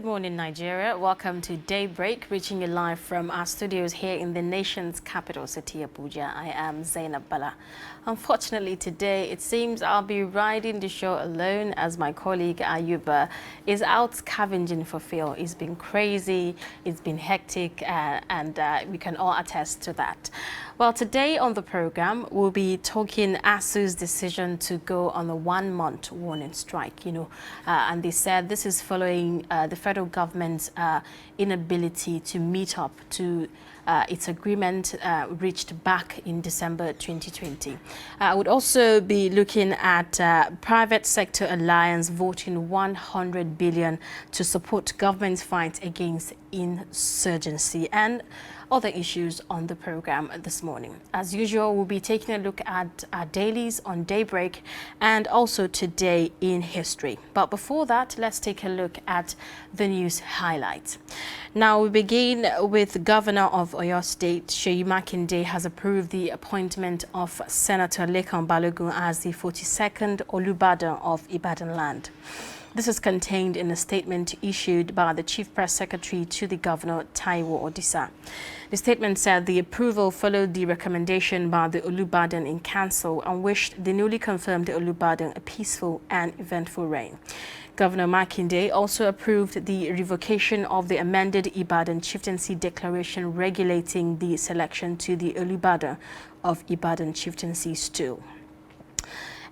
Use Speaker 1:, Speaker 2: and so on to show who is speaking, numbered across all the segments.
Speaker 1: Good morning, Nigeria. Welcome to Daybreak, reaching you live from our studios here in the nation's capital city, Abuja. I am Zainab Bala. Unfortunately, today it seems I'll be riding the show alone as my colleague Ayuba is out scavenging for fuel. It's been crazy, it's been hectic, and we can all attest to that. Well, today on the program, we'll be talking ASU's decision to go on a 1-month warning strike, and they said this is following the federal government's inability to meet up to its agreement reached back in December 2020. I would also be looking at private sector alliance voting 100 billion to support government's fight against insurgency and other issues on the program this morning. As usual, we'll be taking a look at our dailies on Daybreak and also today in history. But before that, let's take a look at the news highlights. Now we begin with Governor of Oyo State, Seyi Makinde, has approved the appointment of Senator Lekan Balogun as the 42nd Olubadan of Ibadan land. This is contained in a statement issued by the Chief Press Secretary to the Governor, Taiwo Odisa. The statement said the approval followed the recommendation by the Olubadan in Council and wished the newly confirmed Olubadan a peaceful and eventful reign. Governor Makinde also approved the revocation of the amended Ibadan Chieftaincy Declaration regulating the selection to the Olubadan of Ibadan Chieftaincy stool.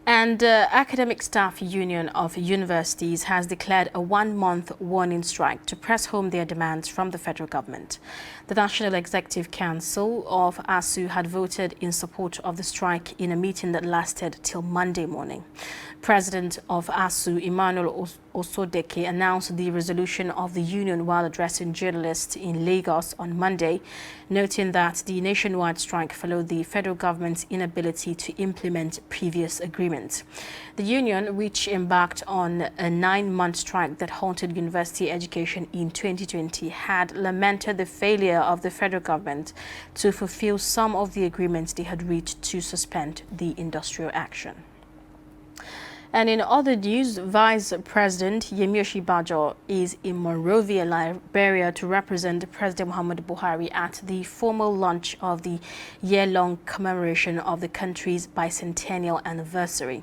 Speaker 1: And Academic Staff Union of Universities has declared a 1-month warning strike to press home their demands from the federal government. The National Executive Council of ASU had voted in support of the strike in a meeting that lasted till Monday morning. President of ASU, Emmanuel Osodeke, announced the resolution of the union while addressing journalists in Lagos on Monday, noting that the nationwide strike followed the federal government's inability to implement previous agreements. The union, which embarked on a 9-month strike that halted university education in 2020, had lamented the failure of the federal government to fulfill some of the agreements they had reached to suspend the industrial action. And in other news, Vice President Yemi Osinbajo is in Monrovia, Liberia, to represent President Muhammadu Buhari at the formal launch of the year-long commemoration of the country's bicentennial anniversary.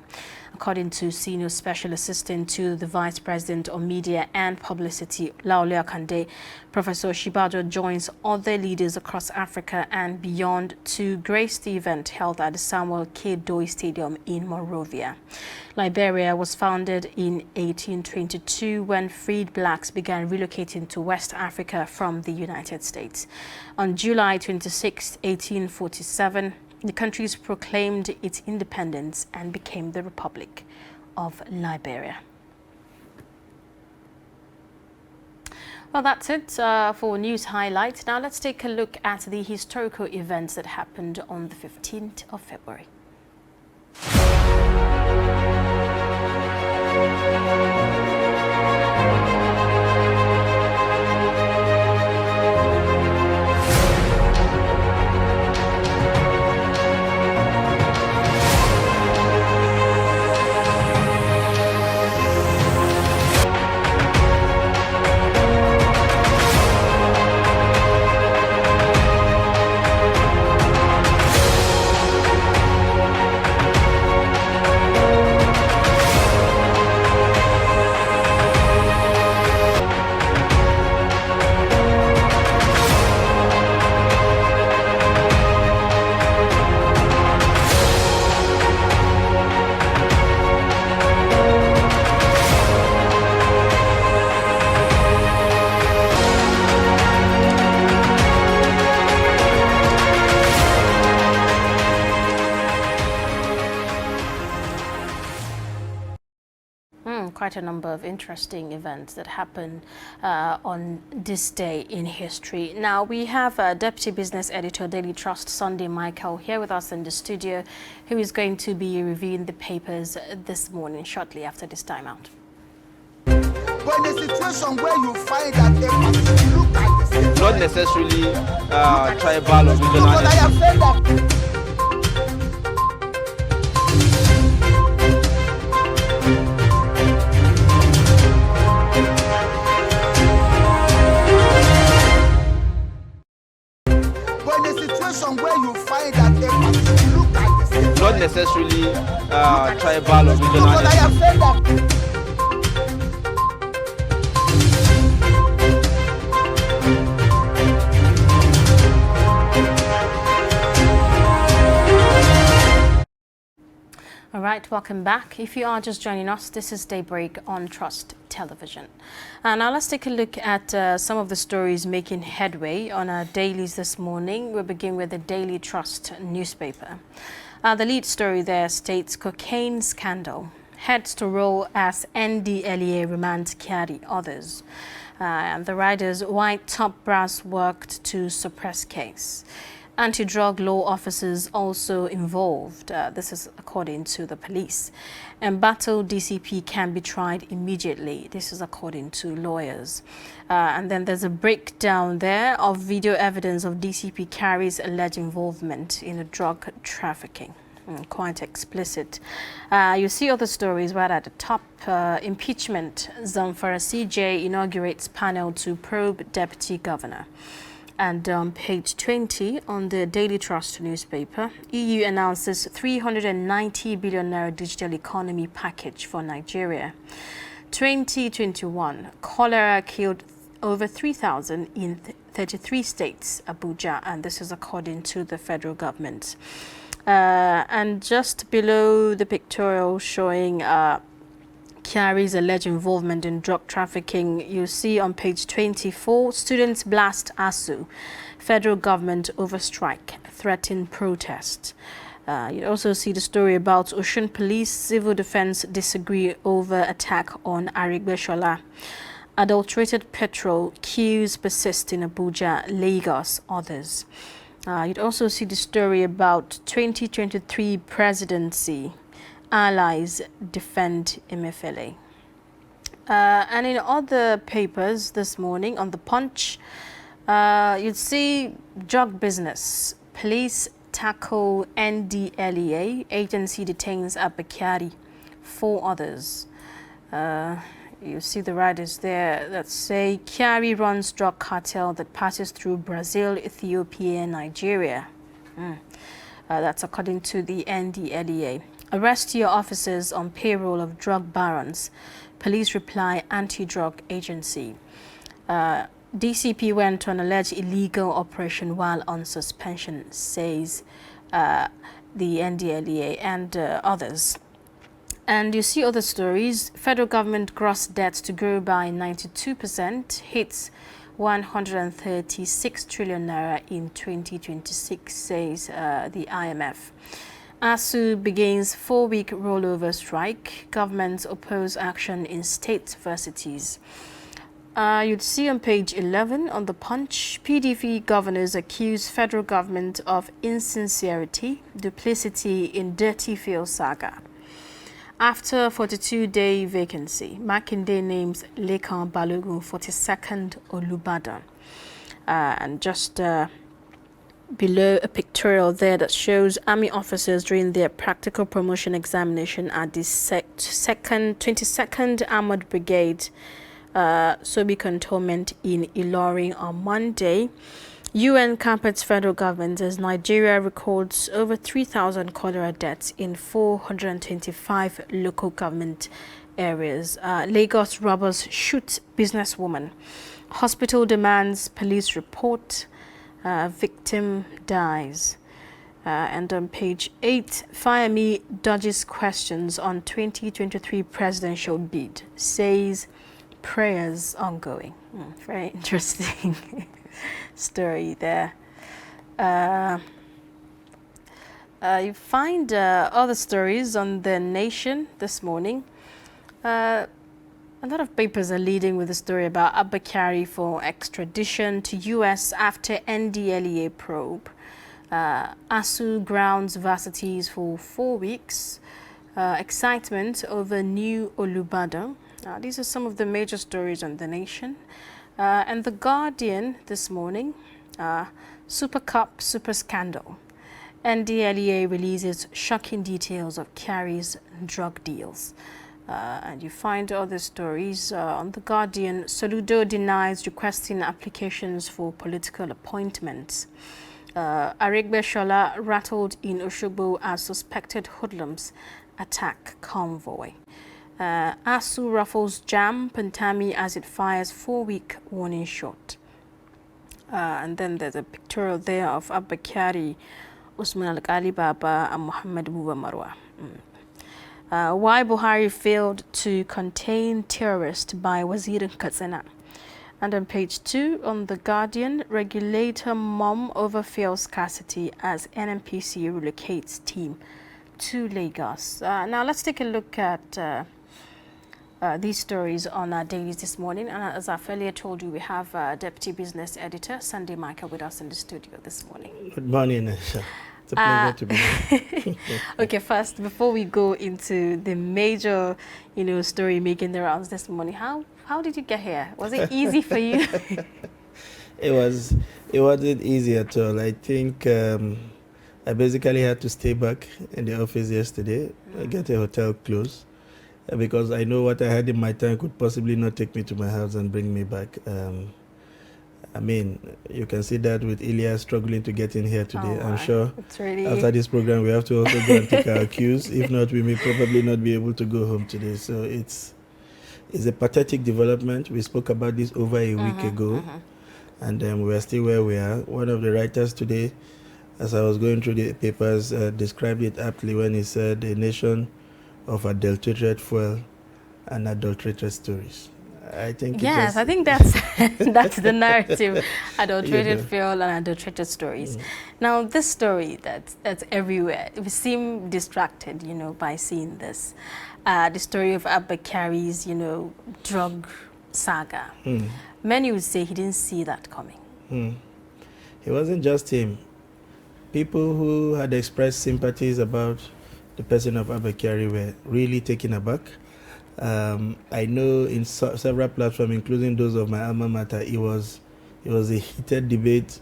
Speaker 1: According to Senior Special Assistant to the Vice President of Media and Publicity, Laole Akande, Professor Osinbajo joins other leaders across Africa and beyond to grace the event held at the Samuel K. Doe Stadium in Monrovia. Liberia was founded in 1822 when freed blacks began relocating to West Africa from the United States. On July 26, 1847, the country proclaimed its independence and became the Republic of Liberia. Well, that's it for news highlights. Now let's take a look at the historical events that happened on the 15th of February. Quite a number of interesting events that happened on this day in history. Now we have Deputy Business Editor, Daily Trust, Sunday Michael, here with us in the studio, who is going to be reviewing the papers this morning, shortly after this time out.
Speaker 2: But in a situation where you find that a look at the
Speaker 3: not necessarily tribal or regional.
Speaker 2: I have said that.
Speaker 3: tribal or regional.
Speaker 2: But I have said that.
Speaker 1: All right, welcome back. If you are just joining us, this is Daybreak on Trust Television. And now let's take a look at some of the stories making headway on our dailies this morning. We'll begin with the Daily Trust newspaper. The lead story there states cocaine scandal heads to roll as NDLEA remands Kyari others. And the riders white top brass worked to suppress case. Anti-drug law officers also involved. This is according to the police. Embattled DCP can be tried immediately. This is according to lawyers. And then there's a breakdown there of video evidence of DCP Kyari's alleged involvement in a drug trafficking. Quite explicit. You see other stories right at the top. Impeachment. Zamfara CJ inaugurates panel to probe deputy governor. And on page 20 on the Daily Trust newspaper, EU announces 390 billion naira digital economy package for Nigeria. 2021, cholera killed over 3,000 in 33 states, Abuja, and this is according to the federal government. And just below the pictorial showing Kyari's alleged involvement in drug trafficking, you see on page 24, students blast ASU. Federal government over strike, threaten protest. You also see the story about Osun Police, Civil Defense disagree over attack on Arigbeshola. Adulterated petrol, queues persist in Abuja, Lagos, others. You'd also see the story about 2023 presidency. Allies defend Emefiele. And in other papers this morning, on the Punch, you'd see drug business. Police tackle NDLEA. Agency detains Abba Kyari. 4 others. You see the riders there that say Kyari runs drug cartel that passes through Brazil, Ethiopia, and Nigeria. That's according to the NDLEA. Arrest your officers on payroll of drug barons. Police reply anti-drug agency. DCP went on alleged illegal operation while on suspension, says the NDLEA and others. And you see other stories. Federal government gross debt to grow by 92%, hits 136 trillion naira in 2026, says the IMF. ASU begins 4-week rollover strike. Governments oppose action in state universities. You'd see on page 11 on the Punch, PDP governors accuse federal government of insincerity, duplicity in dirty field saga. After 42-day vacancy, Makinde names Lekan Balogun 42nd Olubadan. And just below a pictorial there that shows army officers during their practical promotion examination at the 22nd Armored Brigade, Sobi Cantonment in Ilorin on Monday. UN carpets federal government as Nigeria records over 3,000 cholera deaths in 425 local government areas. Lagos robbers shoot businesswoman. Hospital demands police report. Victim dies. And on page 8, Fayemi dodges questions on 2023 presidential bid, says prayers ongoing. Very interesting story there. You find other stories on The Nation this morning. A lot of papers are leading with a story about Abba Kyari for extradition to U.S. after NDLEA probe. ASU grounds varsities for 4 weeks. Excitement over new Olubadan. These are some of the major stories on The Nation. And The Guardian this morning, Super Cup Super Scandal. NDLEA releases shocking details of Kyari's drug deals. And you find other stories on The Guardian. Soludo denies requesting applications for political appointments. Arigbeshola rattled in Osogbo as suspected hoodlums attack convoy. ASU ruffles jam, Pantami as it fires 4-week warning shot. And then there's a pictorial there of Abba Kyari, Usman Al-Ghali Baba and Muhammad Buba Marwa. Why Buhari failed to contain terrorists by Wazir Katsina. And on page 2 on The Guardian, regulator mum over fuel scarcity as NNPC relocates team to Lagos. Now let's take a look at these stories on our dailies this morning. And as I've earlier told you, we have Deputy Business Editor Sunday Michael with us in the studio this morning.
Speaker 4: Good morning, Aisha. It's a pleasure to be here.
Speaker 1: Okay, first, before we go into the major, story making the rounds this morning, how did you get here? Was it easy for you?
Speaker 4: It wasn't easy at all. I think I basically had to stay back in the office yesterday, get a hotel close, because I know what I had in my tank could possibly not take me to my house and bring me back. I mean, you can see that with Ilya struggling to get in here today. I'm sure after this program we have to also go and take our cues. If not, we may probably not be able to go home today. So it's a pathetic development. We spoke about this over a week ago, and we're still where we are. One of the writers today, as I was going through the papers, described it aptly when he said, a nation of adulterated fuel and adulterated stories. I think
Speaker 1: yes, I think that's that's the narrative. Adulterated fuel and adulterated stories. Now, this story that's everywhere. We seem distracted, by seeing this. The story of Abba Kyari's, drug saga. Many would say he didn't see that coming.
Speaker 4: It wasn't just him. People who had expressed sympathies about the person of Abba Kyari were really taken aback. I know in several platforms, including those of my alma mater, it was a heated debate.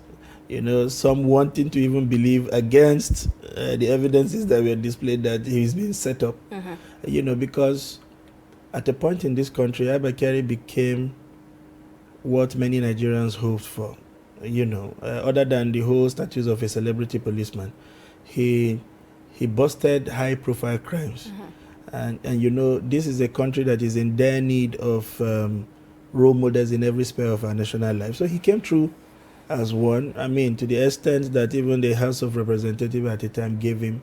Speaker 4: Some wanting to even believe against the evidences that were displayed that he's been set up. Because at a point in this country, Abba Kyari became what many Nigerians hoped for. Other than the whole status of a celebrity policeman, he busted high-profile crimes. And this is a country that is in dire need of role models in every sphere of our national life. So he came through as one. I mean, to the extent that even the House of Representatives at the time gave him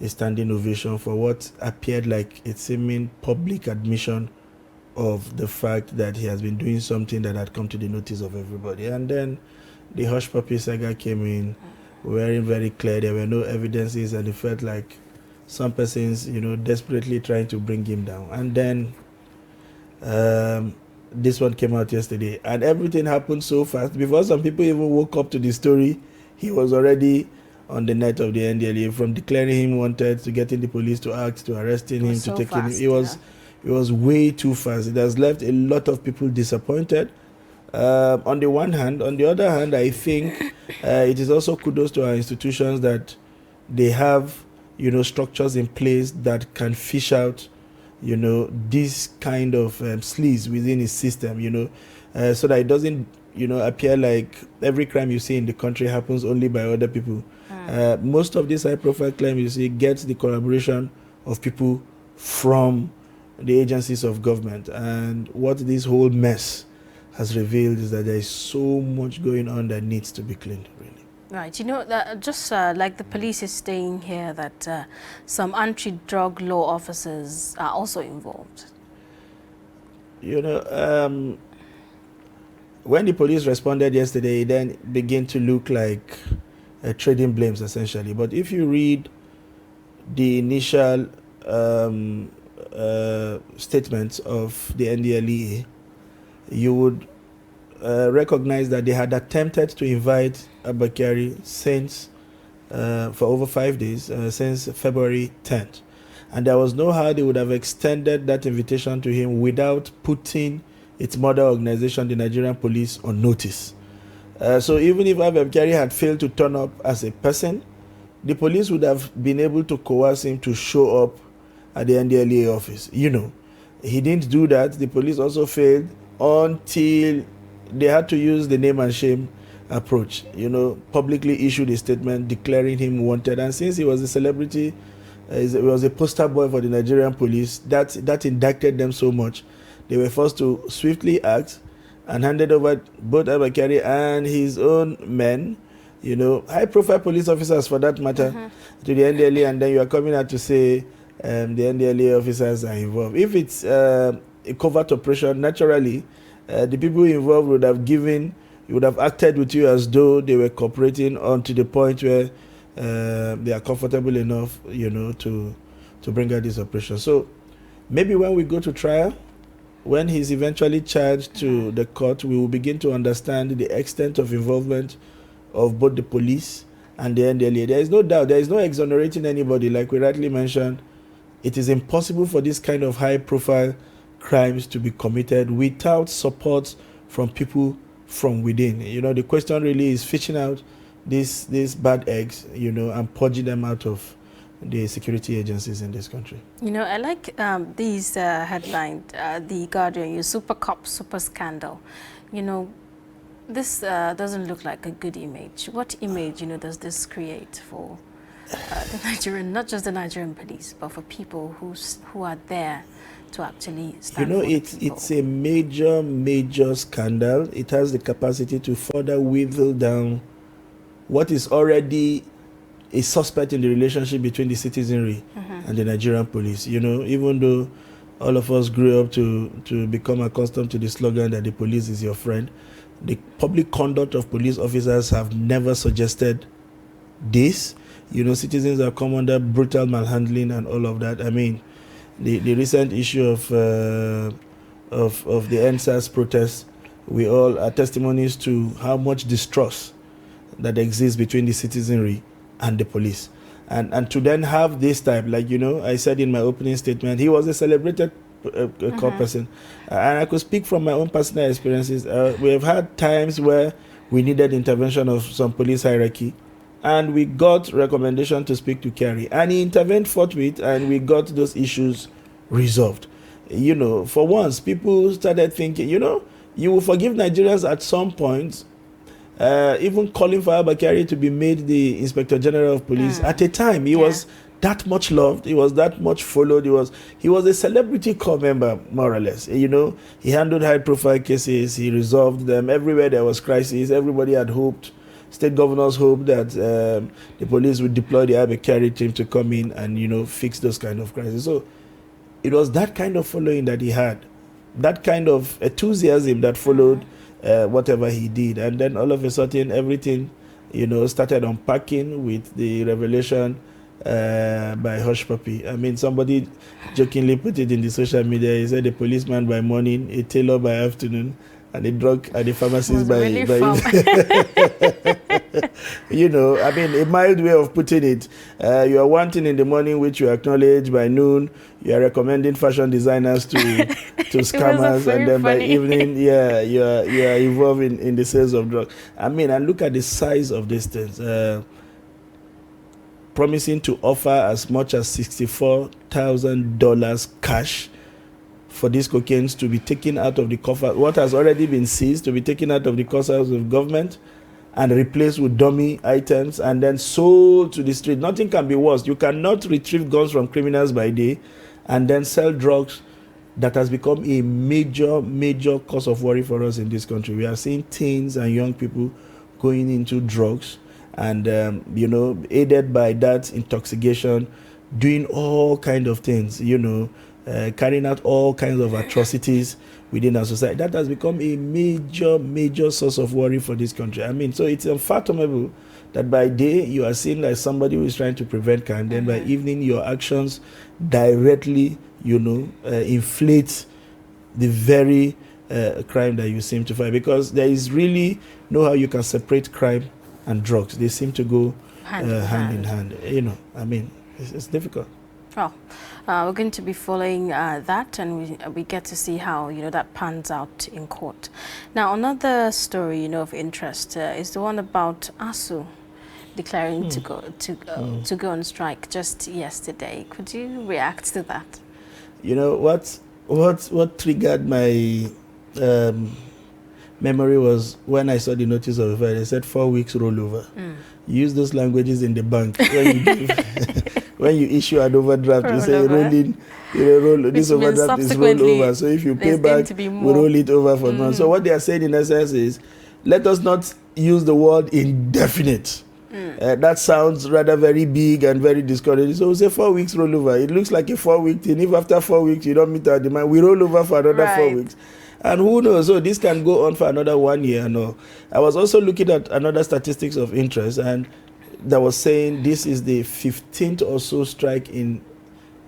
Speaker 4: a standing ovation for what appeared like a seeming public admission of the fact that he has been doing something that had come to the notice of everybody. And then the hush puppy saga came in, wearing very clear there were no evidences, and it felt like some persons, desperately trying to bring him down. And then this one came out yesterday, and everything happened so fast. Before some people even woke up to the story, he was already on the net of the NDLEA, from declaring him wanted to getting the police to act, to arresting him, to taking him. It was way too fast. It has left a lot of people disappointed. On the one hand. On the other hand, I think it is also kudos to our institutions that they have structures in place that can fish out, this kind of sleaze within his system, so that it doesn't, appear like every crime you see in the country happens only by other people. Most of this high-profile crime you see gets the collaboration of people from the agencies of government. And what this whole mess has revealed is that there is so much going on that needs to be cleaned, really.
Speaker 1: Right, that just like the police is saying here that some anti-drug law officers are also involved.
Speaker 4: When the police responded yesterday, it then began to look like trading blames, essentially. But if you read the initial statements of the NDLEA, you would recognize that they had attempted to invite Abba Kyari since for over 5 days, since February 10th. And there was no how they would have extended that invitation to him without putting its mother organization, the Nigerian Police, on notice. So even if Abba Kyari had failed to turn up as a person, the police would have been able to coerce him to show up at the NDLEA office. He didn't do that. The police also failed until they had to use the name and shame approach, publicly issued a statement declaring him wanted. And since he was a celebrity He was a poster boy for the Nigerian police. That indicted them so much. They were forced to swiftly act and handed over both Abba Kyari and his own men, high-profile police officers for that matter, to the NDLA, and then you are coming out to say the NDLA officers are involved. If it's a covert operation, naturally, the people involved would have acted with you as though they were cooperating on to the point where they are comfortable enough, to bring out this operation. So maybe when we go to trial, when he's eventually charged to the court, we will begin to understand the extent of involvement of both the police and the NDLA. There is no doubt, there is no exonerating anybody. Like we rightly mentioned, it is impossible for this kind of high-profile crimes to be committed without support from people from within. The question really is fishing out these bad eggs, and purging them out of the security agencies in this country.
Speaker 1: I like these headlines, The Guardian, super cop, super scandal. This doesn't look like a good image. What image, does this create for the Nigerian, not just the Nigerian police, but for people who are there to actually stand for
Speaker 4: it's a major scandal. It has the capacity to further whittle down what is already a suspect in the relationship between the citizenry and the Nigerian police. Even though all of us grew up to become accustomed to the slogan that the police is your friend, the public conduct of police officers have never suggested this. Citizens have come under brutal malhandling and all of that. I mean, the recent issue of the NSAS protests, we all are testimonies to how much distrust that exists between the citizenry and the police. And to then have this type, I said in my opening statement, he was a celebrated cop person. And I could speak from my own personal experiences. We have had times where we needed intervention of some police hierarchy, and we got recommendation to speak to Kyari. And he intervened forthwith, and we got those issues resolved. For once, people started thinking, you will forgive Nigerians at some point, even calling for Abba Kyari to be made the Inspector General of Police. At a time, he was that much loved, he was that much followed, he was a celebrity corps member, more or less. He handled high-profile cases, he resolved them. Everywhere there was crisis, everybody had hoped, state governors hoped that the police would deploy the Abba Kyari team to come in and, fix those kind of crises. So it was that kind of following that he had, that kind of enthusiasm that followed whatever he did. And then all of a sudden, everything, started unpacking with the revelation by Hush Puppy. I mean, somebody jokingly put it in the social media. He said, a policeman by morning, a tailor by afternoon, and a drug at the pharmacist by I mean, a mild way of putting it. You are wanting in the morning, which you acknowledge by noon. You are recommending fashion designers to scammers, and then by evening, you are involved in the sales of drugs. I mean, and look at the size of these things. Promising to offer as much as $64,000 cash for these cocaines to be taken out of the coffer, what has already been seized, to be taken out of the coffers of government and replaced with dummy items and then sold to the street. Nothing can be worse. You cannot retrieve guns from criminals by day and then sell drugs. That has become a major cause of worry for us in this country. We are seeing teens and young people going into drugs and, aided by that intoxication, doing all kinds of things, carrying out all kinds of atrocities within our society. That has become a major source of worry for this country. I mean, so it's unfathomable that by day you are seen like somebody who is trying to prevent crime, and then by evening your actions directly, inflate the very crime that you seem to fight. Because there is really no how you can separate crime and drugs. They seem to go hand in hand. I mean, it's difficult.
Speaker 1: Well, we're going to be following that, and we get to see how that pans out in court. Now, another story of interest is the one about ASUU declaring to go on strike just yesterday. Could you react to that? What triggered my memory was when I saw the notice of event. They said 4 weeks rollover. Use those languages in the bank when you give
Speaker 4: when you issue an overdraft, you say
Speaker 1: Rollover.
Speaker 4: rolling, this
Speaker 1: Which means
Speaker 4: overdraft is
Speaker 1: subsequently
Speaker 4: rollover. So if you pay
Speaker 1: there's going
Speaker 4: back,
Speaker 1: to be
Speaker 4: we
Speaker 1: more.
Speaker 4: roll it over for months. So what they are saying in essence is, let us not use the word indefinite. That sounds rather very big and very discouraging. So we say 4 weeks rollover. It looks like a 4-week thing. If after 4 weeks you don't meet our demand, we roll over for another 4
Speaker 1: Right.
Speaker 4: weeks. And who knows? So this can go on for another 1 year. No, I was also looking at another statistics of interest, and that was saying this is the 15th or so strike in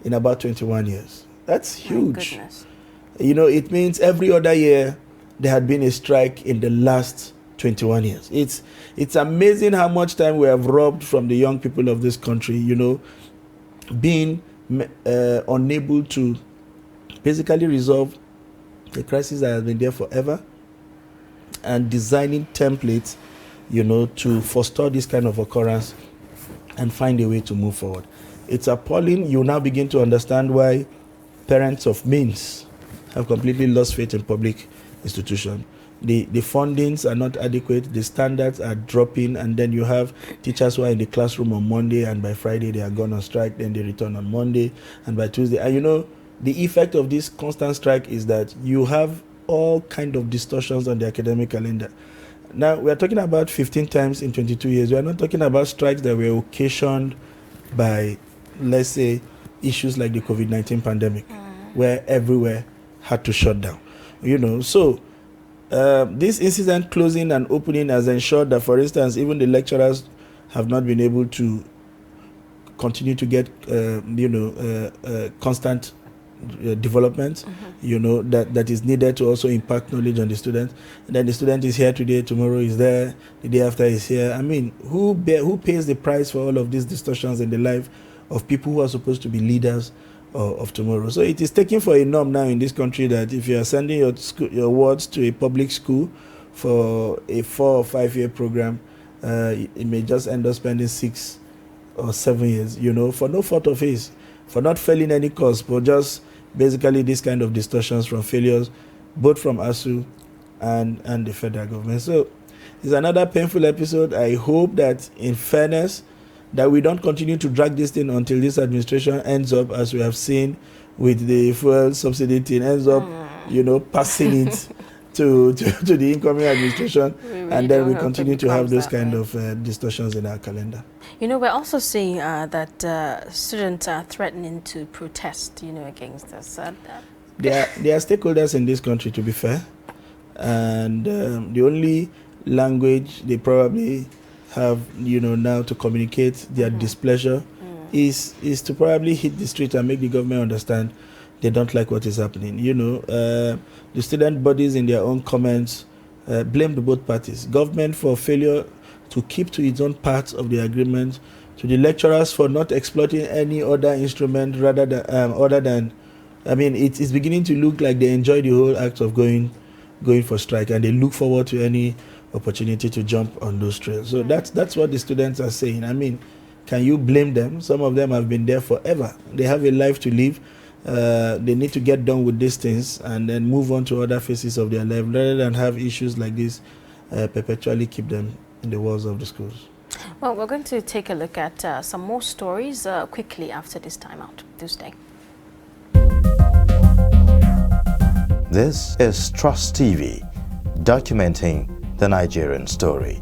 Speaker 4: about 21 years. That's
Speaker 1: My
Speaker 4: huge.
Speaker 1: goodness.
Speaker 4: It means every other year there had been a strike in the last 21 years. It's amazing how much time we have robbed from the young people of this country, being unable to basically resolve a crisis that has been there forever, and designing templates, to forestall this kind of occurrence and find a way to move forward. It's appalling. You now begin to understand why parents of means have completely lost faith in public institutions. The fundings are not adequate, the standards are dropping, and then you have teachers who are in the classroom on Monday, and by Friday they are gone on strike, then they return on Monday, and by Tuesday. And the effect of this constant strike is that you have all kind of distortions on the academic calendar. Now, we are talking about 15 times in 22 years. We are not talking about strikes that were occasioned by, let's say, issues like the COVID-19 pandemic, where everywhere had to shut down. So this incident closing and opening has ensured that, for instance, even the lecturers have not been able to continue to get, constant development, that is needed to also impact knowledge on the student. And then the student is here today, tomorrow is there, the day after is here. I mean, who pays the price for all of these distortions in the life of people who are supposed to be leaders of tomorrow? So it is taken for a norm now in this country that if you are sending your words to a public school for a 4 or 5 year program, it may just end up spending 6 or 7 years, for no fault of his, for not failing any course, but just basically this kind of distortions from failures, both from ASU and the federal government. So it's another painful episode. I hope that, in fairness, that we don't continue to drag this thing until this administration ends up, as we have seen with the fuel subsidy thing, ends up, passing it to the incoming administration,
Speaker 1: really
Speaker 4: and then
Speaker 1: don't
Speaker 4: we
Speaker 1: hope
Speaker 4: continue
Speaker 1: it
Speaker 4: to have
Speaker 1: becomes
Speaker 4: those
Speaker 1: that
Speaker 4: kind
Speaker 1: way.
Speaker 4: of distortions in our calendar.
Speaker 1: We're also seeing that students are threatening to protest, against this.
Speaker 4: There are stakeholders in this country, to be fair, and the only language they probably have, now to communicate their displeasure is to probably hit the street and make the government understand they don't like what is happening. The student bodies in their own comments blamed both parties. Government for failure to keep to its own part of the agreement, to the lecturers for not exploiting any other instrument rather than, it's beginning to look like they enjoy the whole act of going for strike, and they look forward to any opportunity to jump on those trails. So that's what the students are saying. Can you blame them? Some of them have been there forever. They have a life to live. They need to get done with these things and then move on to other phases of their life, rather than have issues like this perpetually keep them in the walls of the schools.
Speaker 1: Well, we're going to take a look at some more stories quickly after this time out. Do stay.
Speaker 5: This is Trust TV, documenting the Nigerian story.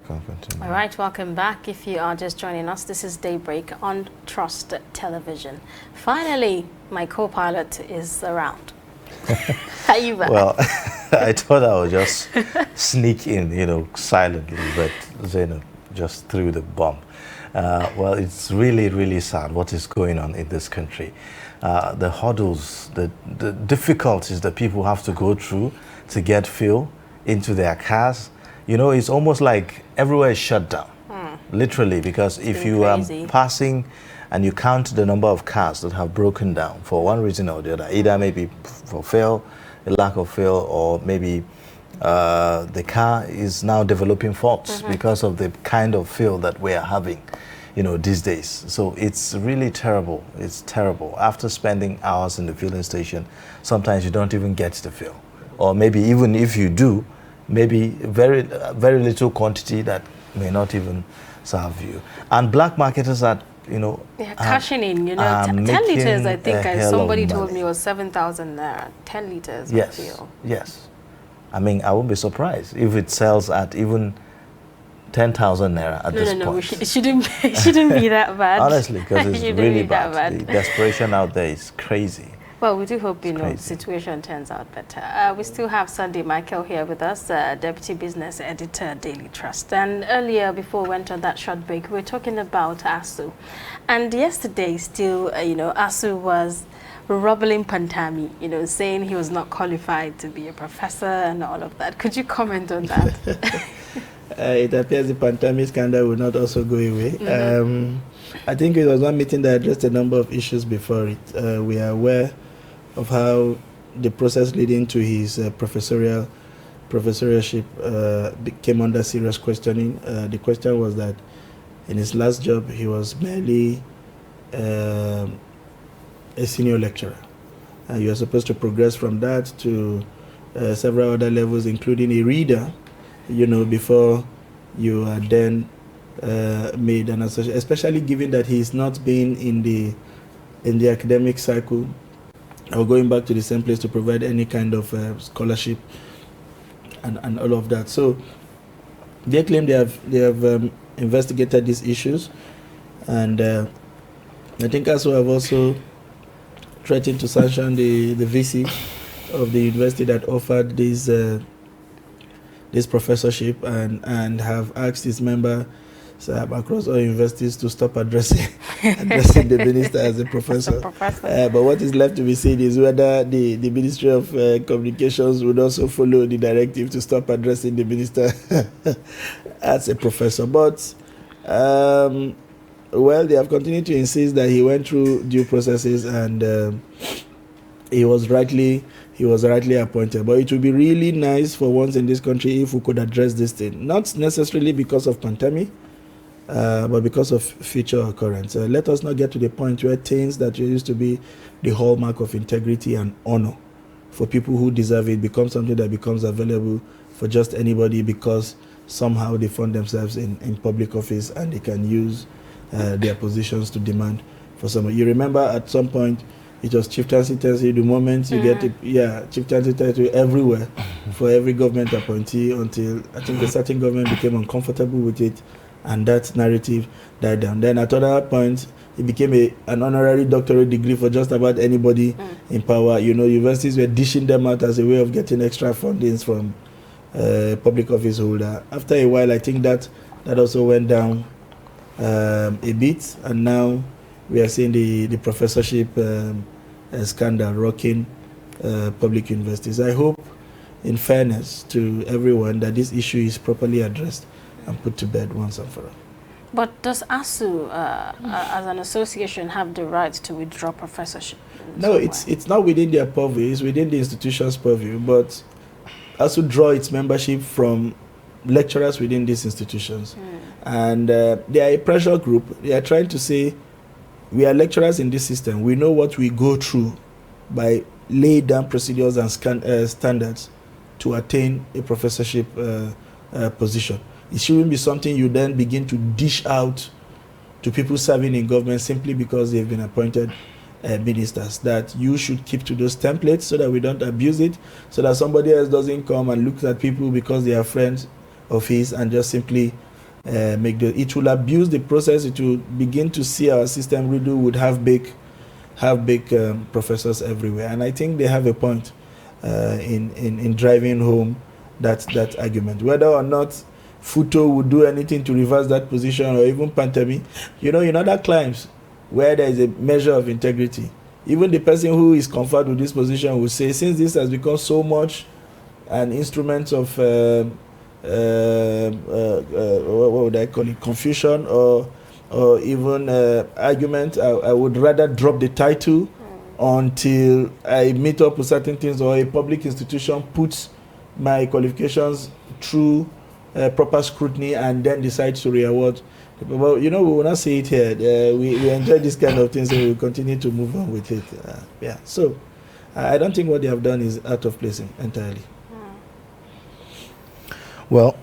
Speaker 1: All right, welcome back. If you are just joining us, this is Daybreak on Trust Television. Finally, my co-pilot is around. Are you back?
Speaker 5: Well, I thought I would just sneak in, silently, but Zainab just threw the bomb. Well, it's really, really sad what is going on in this country. The hurdles, the difficulties that people have to go through to get fuel into their cars. It's almost like everywhere is shut down, literally, because if you are passing and you count the number of cars that have broken down for one reason or the other, either maybe for fuel, a lack of fuel, or maybe the car is now developing faults because of the kind of fuel that we are having, these days. So it's really terrible. It's terrible. After spending hours in the filling station, sometimes you don't even get the fuel. Or maybe even if you do, maybe very little quantity that may not even serve you. And black marketers are,
Speaker 1: cashing in, 10 liters, I think somebody told me was 7,000 naira, 10 liters of fuel.
Speaker 5: Yes. I mean, I won't be surprised if it sells at even 10,000 naira at this point. No,
Speaker 1: it shouldn't be that bad.
Speaker 5: Honestly, because it's really bad. The desperation out there is crazy.
Speaker 1: Well, we do hope, the situation turns out better. We still have Sunday Michael here with us, Deputy Business Editor, Daily Trust. And earlier, before we went on that short break, we were talking about ASU. And yesterday, still, ASU was rubbling Pantami, saying he was not qualified to be a professor and all of that. Could you comment on that?
Speaker 4: It appears the Pantami scandal will not also go away. I think it was one meeting that addressed a number of issues before it. We are aware of how the process leading to his professorship came under serious questioning. The question was that in his last job, he was merely a senior lecturer. You are supposed to progress from that to several other levels, including a reader, before you are then made an associate, especially given that he is not being in the academic cycle or going back to the same place to provide any kind of scholarship and all of that. So they claim they have investigated these issues, and I think ASU have also threatened to sanction the VC of the university that offered this professorship, and have asked its member across all universities to stop addressing the minister as a professor. But what is left to be seen is whether the Ministry of Communications would also follow the directive to stop addressing the minister as a professor. But they have continued to insist that he went through due processes and he was rightly appointed. But it would be really nice for once in this country if we could address this thing, not necessarily because of Pantami, but because of future occurrence. Let us not get to the point where things that used to be the hallmark of integrity and honor for people who deserve it become something that becomes available for just anybody because somehow they find themselves in public office and they can use their positions to demand for someone. You remember at some point it was chieftaincy territory. The moment you get chieftaincy territory everywhere for every government appointee, until I think a certain government became uncomfortable with it, and that narrative died down. Then at another point, it became an honorary doctorate degree for just about anybody in power. Universities were dishing them out as a way of getting extra fundings from public office holder. After a while, I think that also went down a bit, and now we are seeing the professorship scandal rocking public universities. I hope, in fairness to everyone, that this issue is properly addressed and put to bed once and for all.
Speaker 1: But does ASU, as an association, have the right to withdraw professorship?
Speaker 4: No, it's not within their purview. It's within the institution's purview. But ASU draw its membership from lecturers within these institutions. And they are a pressure group. They are trying to say, we are lecturers in this system. We know what we go through by laying down procedures and standards to attain a professorship position. It shouldn't be something you then begin to dish out to people serving in government simply because they've been appointed ministers. That you should keep to those templates so that we don't abuse it, so that somebody else doesn't come and look at people because they are friends of his and just simply it will abuse the process. It will begin to see our system riddle with half-baked professors everywhere. And I think they have a point in driving home that argument. Whether or not Futo would do anything to reverse that position, or even Pantami, in other climes where there is a measure of integrity, even the person who is conferred with this position will say, since this has become so much an instrument of what would I call it, confusion or even argument, I would rather drop the title until I meet up with certain things, or a public institution puts my qualifications through proper scrutiny and then decides to re-award. But we will not see it here. We enjoy this kind of things, and we will continue to move on with it. So I don't think what they have done is out of place entirely.
Speaker 5: Well,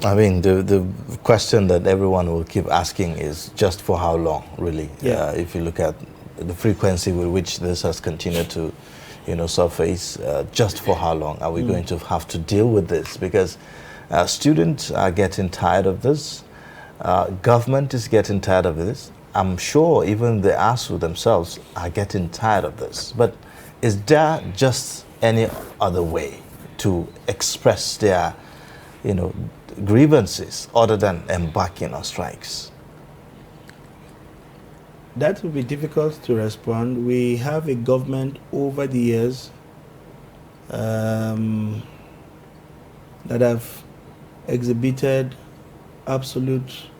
Speaker 5: I mean, the question that everyone will keep asking is just for how long, really?
Speaker 4: Yeah.
Speaker 5: If you look at the frequency with which this has continued to, surface, just for how long are we going to have to deal with this? Because students are getting tired of this. Government is getting tired of this. I'm sure even the ASU themselves are getting tired of this. But is there just any other way to express their, grievances other than embarking on strikes?
Speaker 4: That would be difficult to respond. We have a government over the years that have exhibited absolute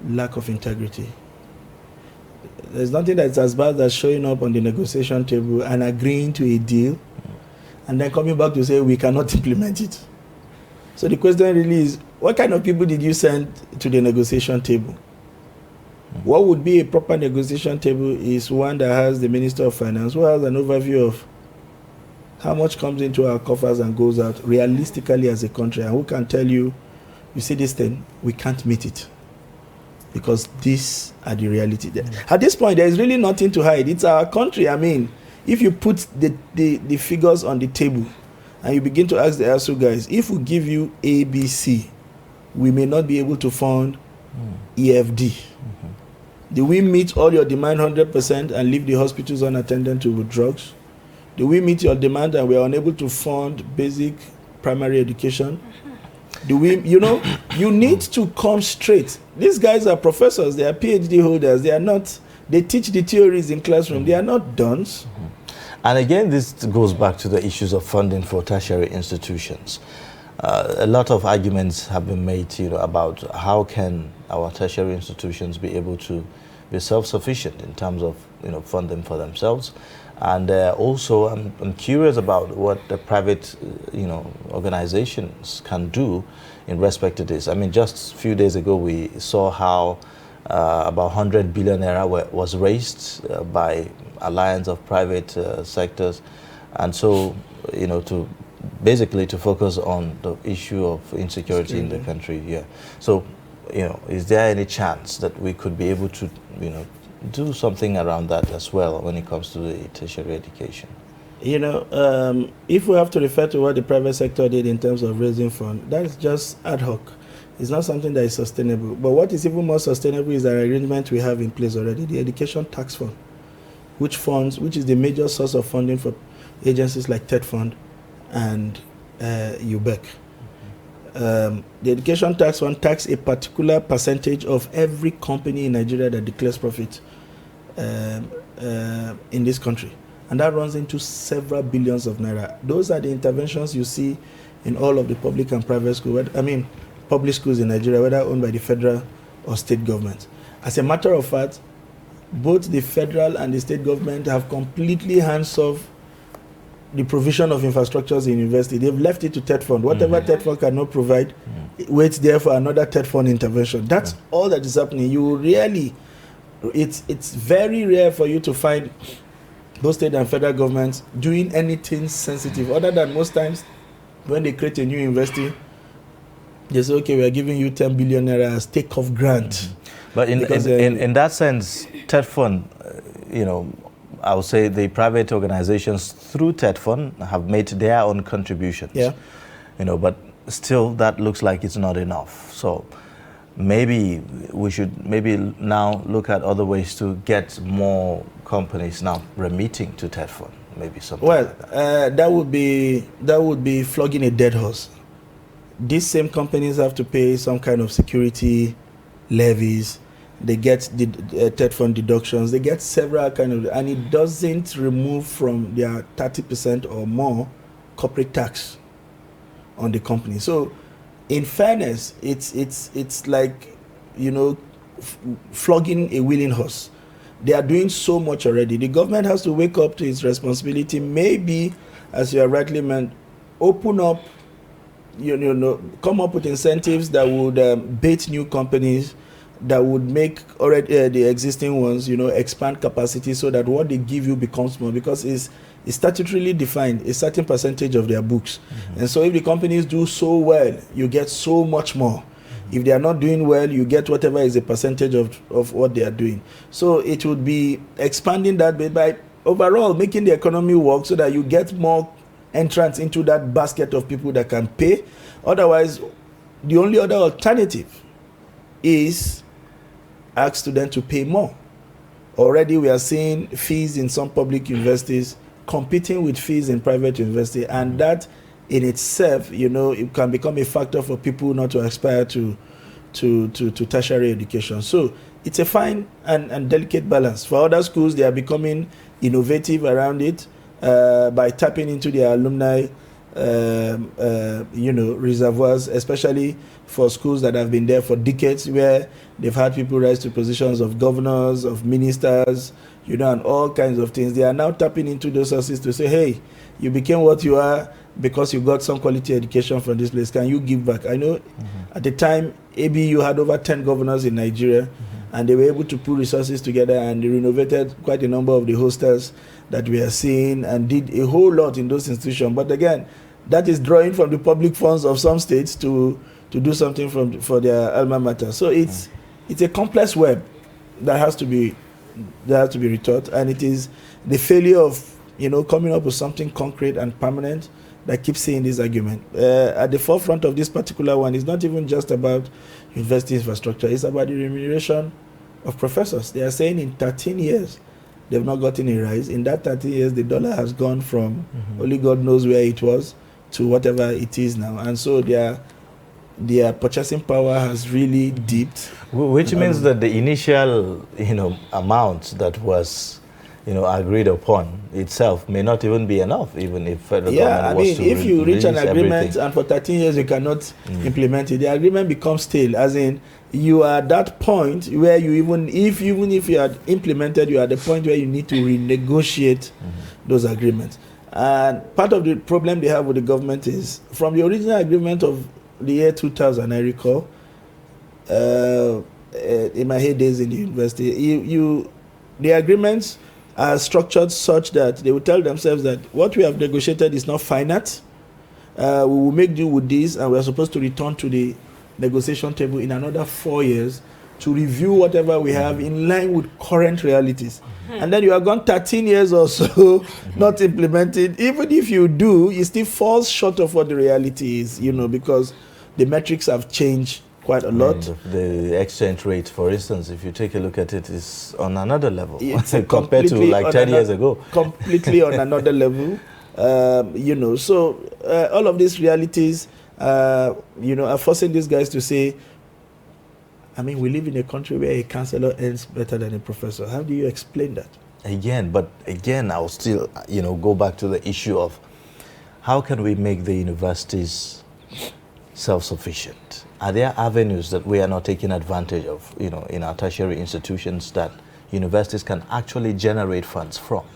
Speaker 4: lack of integrity. There's nothing that's as bad as showing up on the negotiation table and agreeing to a deal and then coming back to say we cannot implement it. So the question really is, what kind of people did you send to the negotiation table? What would be a proper negotiation table is one that has the Minister of Finance, who has an overview of how much comes into our coffers and goes out realistically as a country, and who can tell you, you see this thing, we can't meet it, because these are the reality. At this point, there is really nothing to hide. It's our country. I mean, if you put the figures on the table and you begin to ask the ASU guys, if we give you ABC, we may not be able to fund EFD. Do we meet all your demand 100% and leave the hospitals unattended to with drugs? Do we meet your demand and we are unable to fund basic primary education? Do we, you need to come straight. These guys are professors, they are PhD holders, they teach the theories in classroom, they are not duns.
Speaker 5: And again, this goes back to the issues of funding for tertiary institutions. A lot of arguments have been made, about how can our tertiary institutions be able to be self-sufficient in terms of, funding for themselves. And also, I'm curious about what the private, organizations can do in respect to this. I mean, just a few days ago, we saw how about 100 billion naira was raised by alliance of private sectors, and so to basically to focus on the issue of insecurity in the country. Yeah. So, is there any chance that we could be able to, do something around that as well when it comes to the tertiary education?
Speaker 4: If we have to refer to what the private sector did in terms of raising funds, that's just ad hoc. It's not something that is sustainable. But what is even more sustainable is an arrangement we have in place already, the Education Tax Fund, which is the major source of funding for agencies like TED Fund and UBEC. The Education Tax Fund tax a particular percentage of every company in Nigeria that declares profit in this country. And that runs into several billions of naira. Those are the interventions you see in all of the public and private schools. Public schools in Nigeria, whether owned by the federal or state government. As a matter of fact, both the federal and the state government have completely hands off the provision of infrastructures in university. They've left it to TED Fund. Whatever TED Fund cannot provide, waits there for another TED Fund intervention. That's all that is happening. It's very rare for you to find both state and federal governments doing anything sensitive, other than most times when they create a new university, they say, okay, we are giving you 10 billion naira as take-off grant.
Speaker 5: But in that sense, TED Fund, I would say the private organizations through TED Fund have made their own contributions. Yeah. But still that looks like it's not enough. So maybe we should now look at other ways to get more companies now remitting to TETFund, maybe something.
Speaker 4: Well,
Speaker 5: like that.
Speaker 4: that would be flogging a dead horse. These same companies have to pay some kind of security levies. They get the TETFund deductions. They get several kind of, and it doesn't remove from their 30% or more corporate tax on the company. So, in fairness, it's like, you know, flogging a willing horse. They are doing so much already. The government has to wake up to its responsibility. Maybe, as you are rightly meant, open up, you know, come up with incentives that would bait new companies, that would make already the existing ones, you know, expand capacity so that what they give you becomes more, because it's statutorily defined a certain percentage of their books. And so if the companies do so well, you get so much more. If they are not doing well, you get whatever is a percentage of what they are doing. So it would be expanding that bit by overall making the economy work so that you get more entrants into that basket of people that can pay. Otherwise, the only other alternative is ask students to pay more. Already we are seeing fees in some public universities competing with fees in private university, and that in itself, you know, it can become a factor for people not to aspire to tertiary education. So it's a fine and delicate balance. For other schools, they are becoming innovative around it by tapping into their alumni you know, reservoirs, especially for schools that have been there for decades, where they've had people rise to positions of governors, of ministers, you know, and all kinds of things. They are now tapping into those sources to say, hey, you became what you are because you got some quality education from this place. Can you give back? I know at the time, ABU had over 10 governors in Nigeria, and they were able to put resources together, and they renovated quite a number of the hostels that we are seeing, and did a whole lot in those institutions. But again, that is drawing from the public funds of some states to do something for their alma mater. So it's a complex web that has to be retaught, and it is the failure of, you know, coming up with something concrete and permanent that keeps seeing this argument. At the forefront of this particular one is not even just about university infrastructure, it's about the remuneration of professors. They are saying in 13 years, they've not gotten a rise. In that 13 years, the dollar has gone from only God knows where it was to whatever it is now. And so their purchasing power has really dipped.
Speaker 5: Which means that the initial, you know, amount that was, you know, agreed upon itself may not even be enough, even if federal government was to
Speaker 4: if you reach an agreement
Speaker 5: everything.
Speaker 4: and for 13 years you cannot implement it, the agreement becomes stale. As in, you are at that point where you even if you had implemented, you are at the point where you need to renegotiate those agreements. And part of the problem they have with the government is, from the original agreement of the year 2000, I recall, in my heydays in the university, the agreements are structured such that they will tell themselves that what we have negotiated is not finite. We will make do with this, and we are supposed to return to the negotiation table in another 4 years to review whatever we have in line with current realities. And then you are gone 13 years or so not implemented. Even if you do, it still falls short of what the reality is, you know, because the metrics have changed quite a lot.
Speaker 5: The exchange rate, for instance, if you take a look at it, is on another level compared to
Speaker 4: completely
Speaker 5: like 10 years ago.
Speaker 4: Completely on another level, you know. So all of these realities, you know, are forcing these guys to say, I mean, we live in a country where a counselor earns better than a professor. How do you explain that?
Speaker 5: Again, I'll still, you know, go back to the issue of how can we make the universities self-sufficient? Are there avenues that we are not taking advantage of, you know, in our tertiary institutions that universities can actually generate funds from?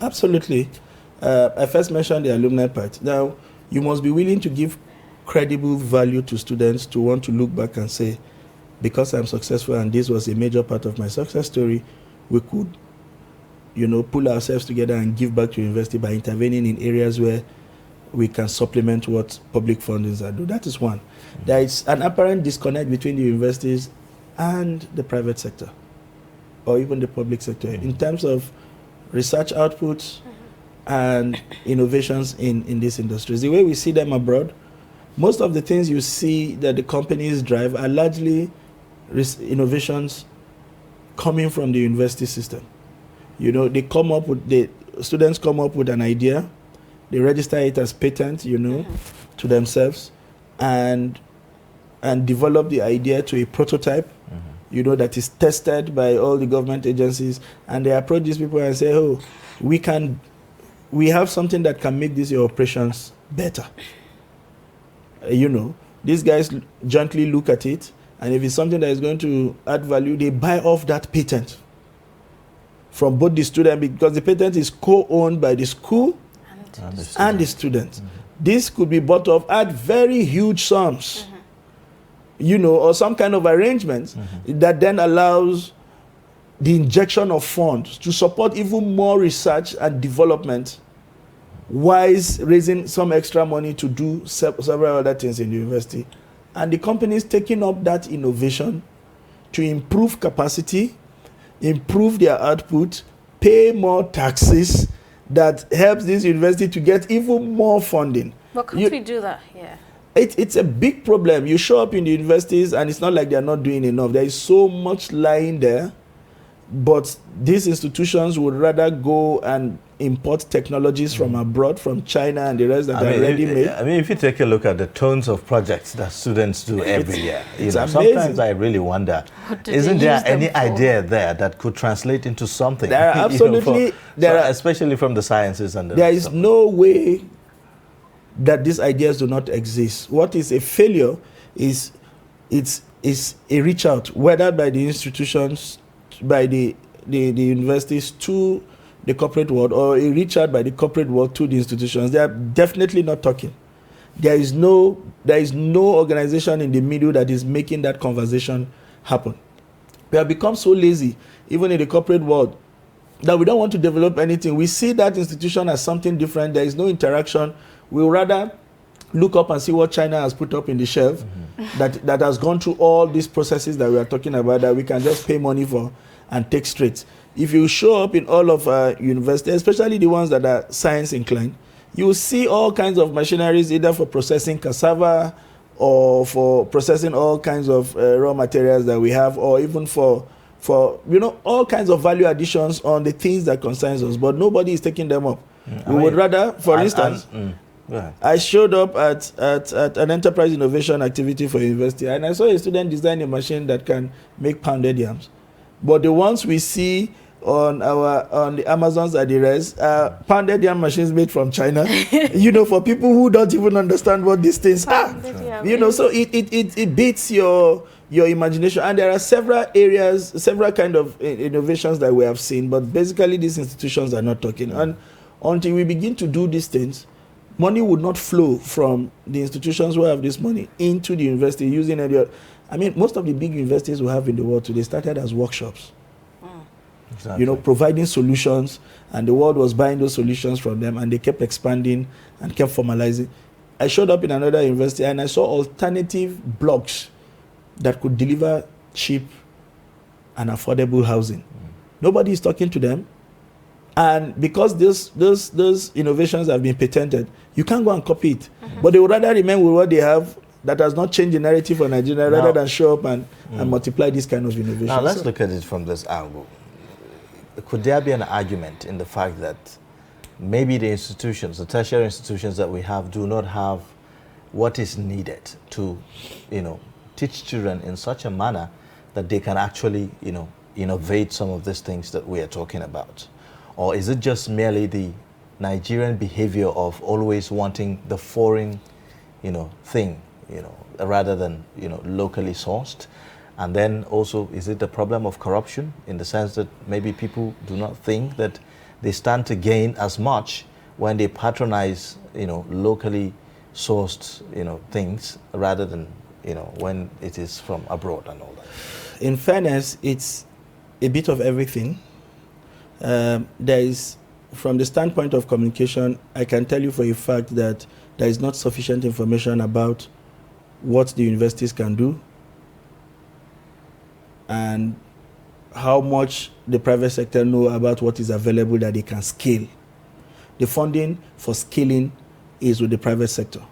Speaker 5: Absolutely.
Speaker 4: I first mentioned the alumni part. Now, you must be willing to give credible value to students to want to look back and say, because I'm successful and this was a major part of my success story, we could, you know, pull ourselves together and give back to university by intervening in areas where we can supplement what public fundings are doing. That is one. There is an apparent disconnect between the universities and the private sector, or even the public sector, in terms of research outputs and innovations in these industries. The way we see them abroad, most of the things you see that the companies drive are largely innovations coming from the university system. You know, the students come up with an idea, they register it as patent, you know, to themselves, and develop the idea to a prototype, you know, that is tested by all the government agencies, and they approach these people and say, oh, we have something that can make these your operations better. You know, these guys jointly look at it, and if it's something that is going to add value, they buy off that patent from both the student, because the patent is co-owned by the school and the student. This could be bought off at very huge sums, you know, or some kind of arrangement that then allows the injection of funds to support even more research and development, whilst raising some extra money to do several other things in the university. And the companies taking up that innovation to improve capacity, improve their output, pay more taxes, that helps this university to get even more funding.
Speaker 1: But can't we do that here?
Speaker 4: It's a big problem. You show up in the universities and it's not like they're not doing enough. There is so much lying there, but these institutions would rather go and import technologies from abroad, from China and the rest that are ready made.
Speaker 5: I mean, if you take a look at the tons of projects that students do every year, you know,
Speaker 4: amazing.
Speaker 5: Sometimes I really wonder, isn't there any idea there that could translate into something?
Speaker 4: There are absolutely,
Speaker 5: especially from the sciences and
Speaker 4: there is no way that these ideas do not exist. What is a failure is a reach out, whether by the institutions, by the universities to the corporate world, or a reach out by the corporate world to the institutions. They are definitely not talking. There is no organization in the middle that is making that conversation happen. We have become so lazy, even in the corporate world, that we don't want to develop anything. We see that institution as something different. There is no interaction. We would rather look up and see what China has put up in the shelf that has gone through all these processes that we are talking about, that we can just pay money for and take straight. If you show up in all of our universities, especially the ones that are science inclined, you will see all kinds of machineries, either for processing cassava or for processing all kinds of raw materials that we have, or even for you know, all kinds of value additions on the things that concerns us, but nobody is taking them up. We would rather, for instance, I showed up at an enterprise innovation activity for university, and I saw a student design a machine that can make pounded yams. But the ones we see on the Amazons and the rest are pounded yam machines made from China. You know, for people who don't even understand what these things are. You know, so it beats your imagination. And there are several areas, several kind of innovations that we have seen, but basically these institutions are not talking. And until we begin to do these things, money would not flow from the institutions who have this money into the university using any. I mean, most of the big universities we have in the world today started as workshops. Exactly. You know, providing solutions, and the world was buying those solutions from them, and they kept expanding and kept formalizing. I showed up in another university and I saw alternative blocks that could deliver cheap and affordable housing. Nobody is talking to them. And because those innovations have been patented, you can't go and copy it. But they would rather remain with what they have that has not changed the narrative for Nigeria, rather than show up and multiply this kind of innovation.
Speaker 5: Now let's look at it from this angle. Could there be an argument in the fact that maybe the institutions, the tertiary institutions that we have, do not have what is needed to, you know, teach children in such a manner that they can actually, you know, innovate some of these things that we are talking about? Or is it just merely the Nigerian behavior of always wanting the foreign, you know, thing, you know, rather than, you know, locally sourced? And then also, is it the problem of corruption, in the sense that maybe people do not think that they stand to gain as much when they patronize, you know, locally sourced, you know, things, rather than, you know, when it is from abroad and all that?
Speaker 4: In fairness, it's a bit of everything. There is, from the standpoint of communication, I can tell you for a fact that there is not sufficient information about what the universities can do and how much the private sector know about what is available that they can scale. The funding for scaling is with the private sector.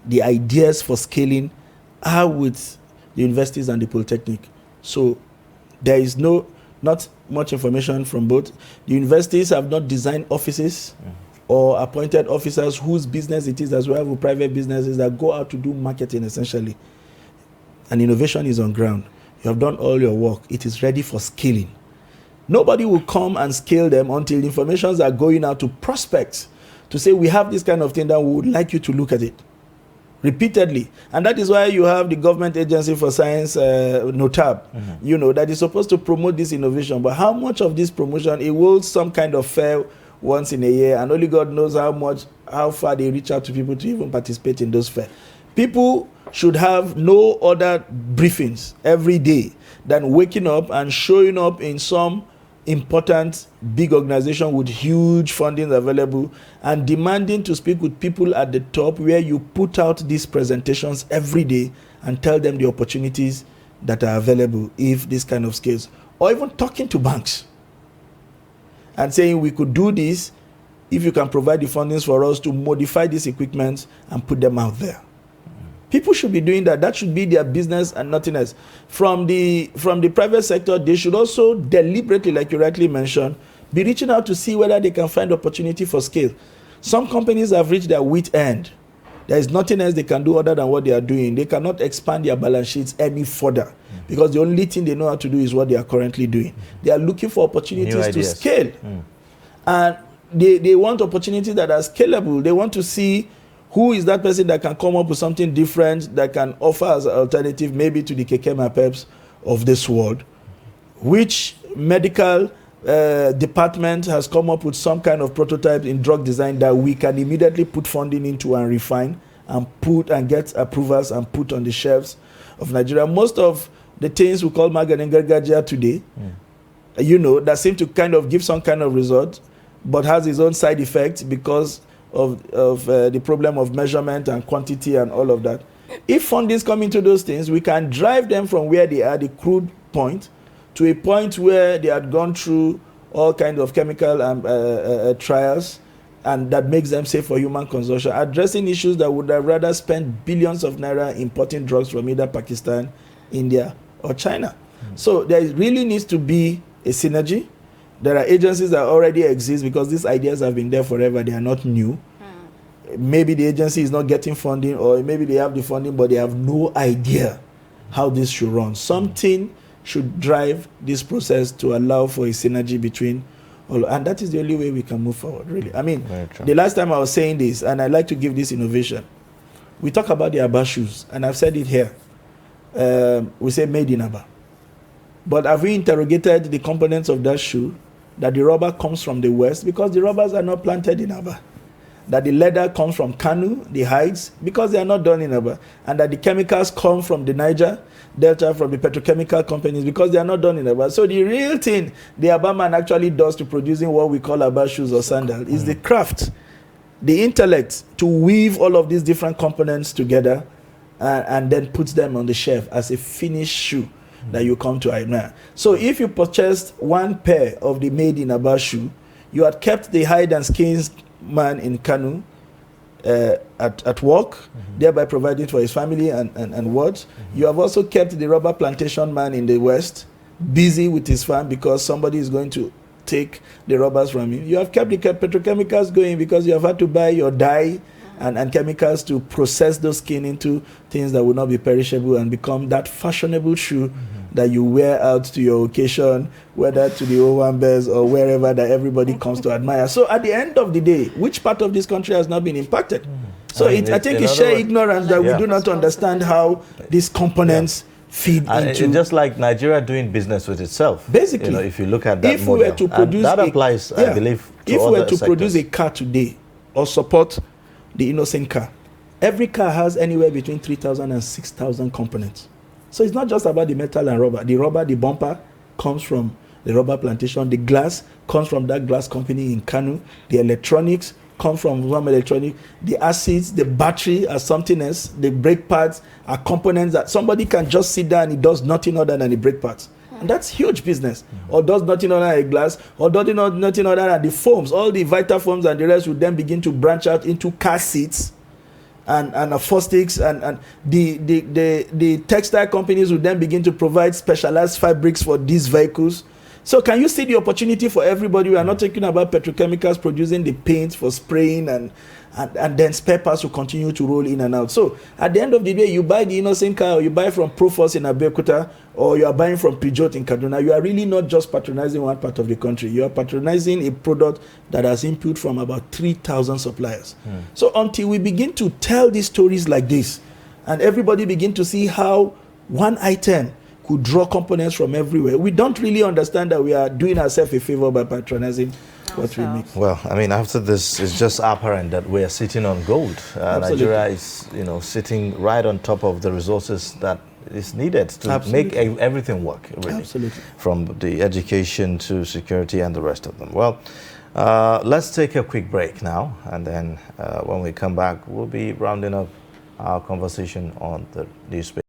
Speaker 4: The ideas for scaling are with the universities and the polytechnic. So there is not much information from both. The universities have not designed offices or appointed officers whose business it is, as well as private businesses that go out to do marketing essentially. And innovation is on ground. You have done all your work. It is ready for scaling. Nobody will come and scale them until informations are going out to prospects to say, we have this kind of thing that we would like you to look at it repeatedly. And that is why you have the Government Agency for Science, NOTAB, that is supposed to promote this innovation. But how much of this promotion, it will some kind of fair once in a year, and only God knows how far they reach out to people to even participate in those fairs. People should have no other briefings every day than waking up and showing up in some important big organization with huge funding available and demanding to speak with people at the top, where you put out these presentations every day and tell them the opportunities that are available if this kind of scales, or even talking to banks and saying, we could do this if you can provide the fundings for us to modify this equipment and put them out there. People should be doing that. That should be their business and nothing else. From the private sector, they should also deliberately, like you rightly mentioned, be reaching out to see whether they can find opportunity for scale. Some companies have reached their wit end. There is nothing else they can do other than what they are doing. They cannot expand their balance sheets any further because the only thing they know how to do is what they are currently doing. They are looking for opportunities to scale. And they want opportunities that are scalable. They want to see who is that person that can come up with something different that can offer as an alternative maybe to the Kekema Peps of this world. Which medical department has come up with some kind of prototype in drug design that we can immediately put funding into and refine and put and get approvals and put on the shelves of Nigeria. Most of the things we call maganin gargaja today, that seem to kind of give some kind of result, but has its own side effects because of the problem of measurement and quantity and all of that. If fundings come into those things, we can drive them from where they are, the crude point, to a point where they had gone through all kinds of chemical trials, and that makes them safe for human consumption, addressing issues that would have rather spent billions of naira importing drugs from either Pakistan, India, or China. So there really needs to be a synergy. There are agencies that already exist because these ideas have been there forever. They are not new. Maybe the agency is not getting funding, or maybe they have the funding, but they have no idea how this should run. Something should drive this process to allow for a synergy between all. And that is the only way we can move forward, really. I mean, the last time I was saying this, and I like to give this innovation, we talk about the Aba shoes, and I've said it here. We say made in Aba. But have we interrogated the components of that shoe? That the rubber comes from the west because the rubbers are not planted in Aba. That the leather comes from Kanu, the hides, because they are not done in Aba. And that the chemicals come from the Niger Delta, from the petrochemical companies, because they are not done in Aba. So the real thing the Aba man actually does to producing what we call Aba shoes or sandal is the craft, the intellect to weave all of these different components together and then puts them on the shelf as a finished shoe that you come to admire. So if you purchased one pair of the made in Aba shoe, you had kept the hide and skins man in Kanu at work, thereby providing for his family and what. You have also kept the rubber plantation man in the west busy with his farm because somebody is going to take the rubbers from him. You have kept the petrochemicals going because you have had to buy your dye and chemicals to process those skin into things that will not be perishable and become that fashionable shoe that you wear out to your occasion, whether to the Owambes or wherever that everybody comes to admire. So at the end of the day, which part of this country has not been impacted? So I think it's sheer ignorance that we do not understand how these components feed into.
Speaker 5: It's just like Nigeria doing business with itself.
Speaker 4: Basically,
Speaker 5: if you look at that
Speaker 4: if
Speaker 5: model,
Speaker 4: we were to produce
Speaker 5: that applies, I believe, to
Speaker 4: if we were to
Speaker 5: sectors.
Speaker 4: produce a car today or support the Innocent car, every car has anywhere between 3,000 and 6,000 components. So it's not just about the metal and rubber. The rubber, the bumper comes from the rubber plantation. The glass comes from that glass company in Kanu. The electronics come from one electronic. The acids, the battery are something else. The brake pads are components that somebody can just sit down and it does nothing other than the brake pads. And that's huge business. Or does nothing other than a glass, or does nothing other than the foams. All the vital foams and the rest would then begin to branch out into car seats and acoustics, and the textile companies will then begin to provide specialized fabrics for these vehicles. So can you see the opportunity for everybody? We are not talking about petrochemicals producing the paint for spraying, and then spare parts will continue to roll in and out. So at the end of the day, you buy the Innocent car, or you buy from Proforce in Abeokuta, or you are buying from Peugeot in Kaduna, you are really not just patronizing one part of the country. You are patronizing a product that has input from about 3,000 suppliers. So until we begin to tell these stories like this, and everybody begin to see how one item could draw components from everywhere, we don't really understand that we are doing ourselves a favor by patronizing what we make.
Speaker 5: Well, I mean, after this, it's just apparent that we are sitting on gold. Nigeria is, sitting right on top of the resources that is needed to make everything work, really.
Speaker 4: Absolutely.
Speaker 5: From the education to security and the rest of them. Well, let's take a quick break now, and then when we come back, we'll be rounding up our conversation on the newspaper.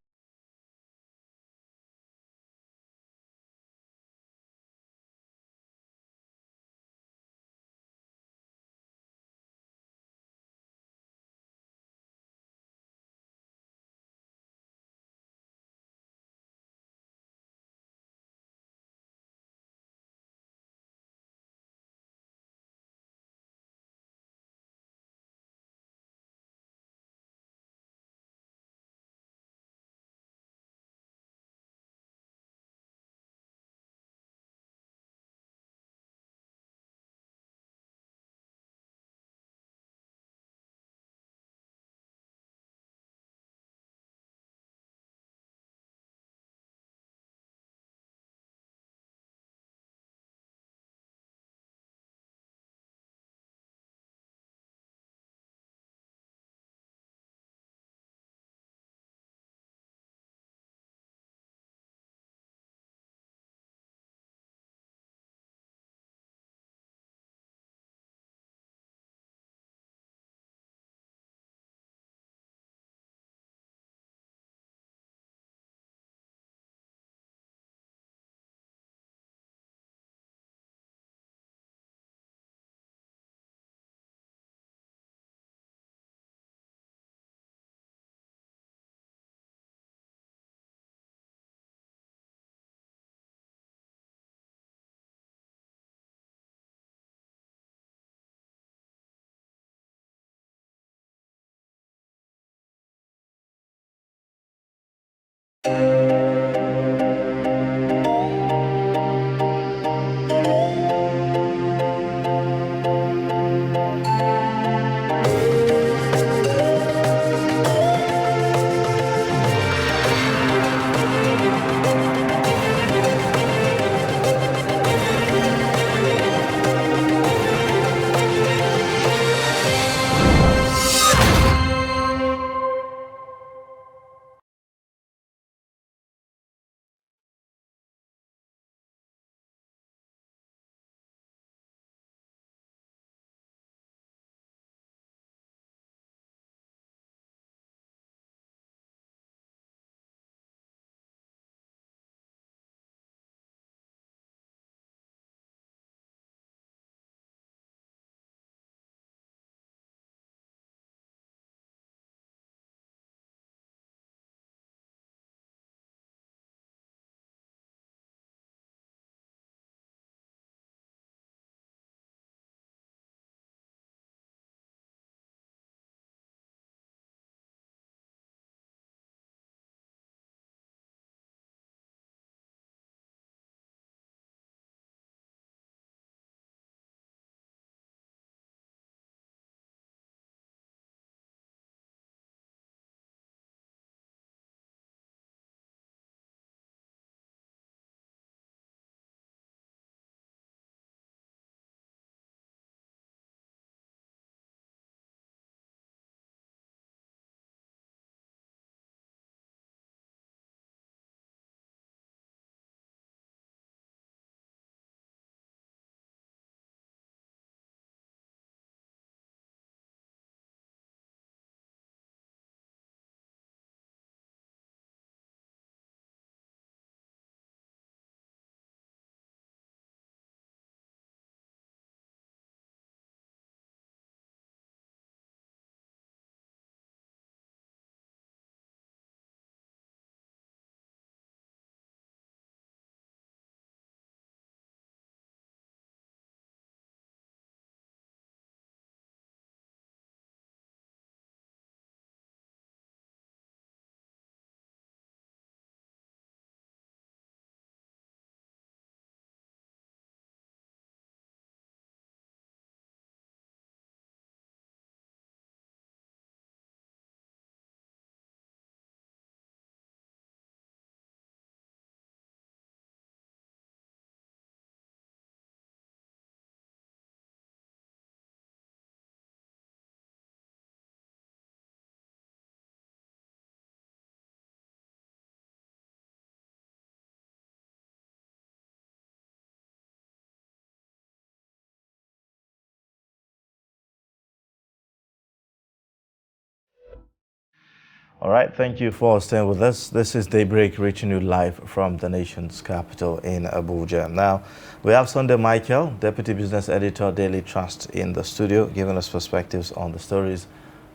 Speaker 5: All right, thank you for staying with us. This is Daybreak, reaching you live from the nation's capital in Abuja. Now, we have Sunday Michael, Deputy Business Editor, Daily Trust, in the studio, giving us perspectives on the stories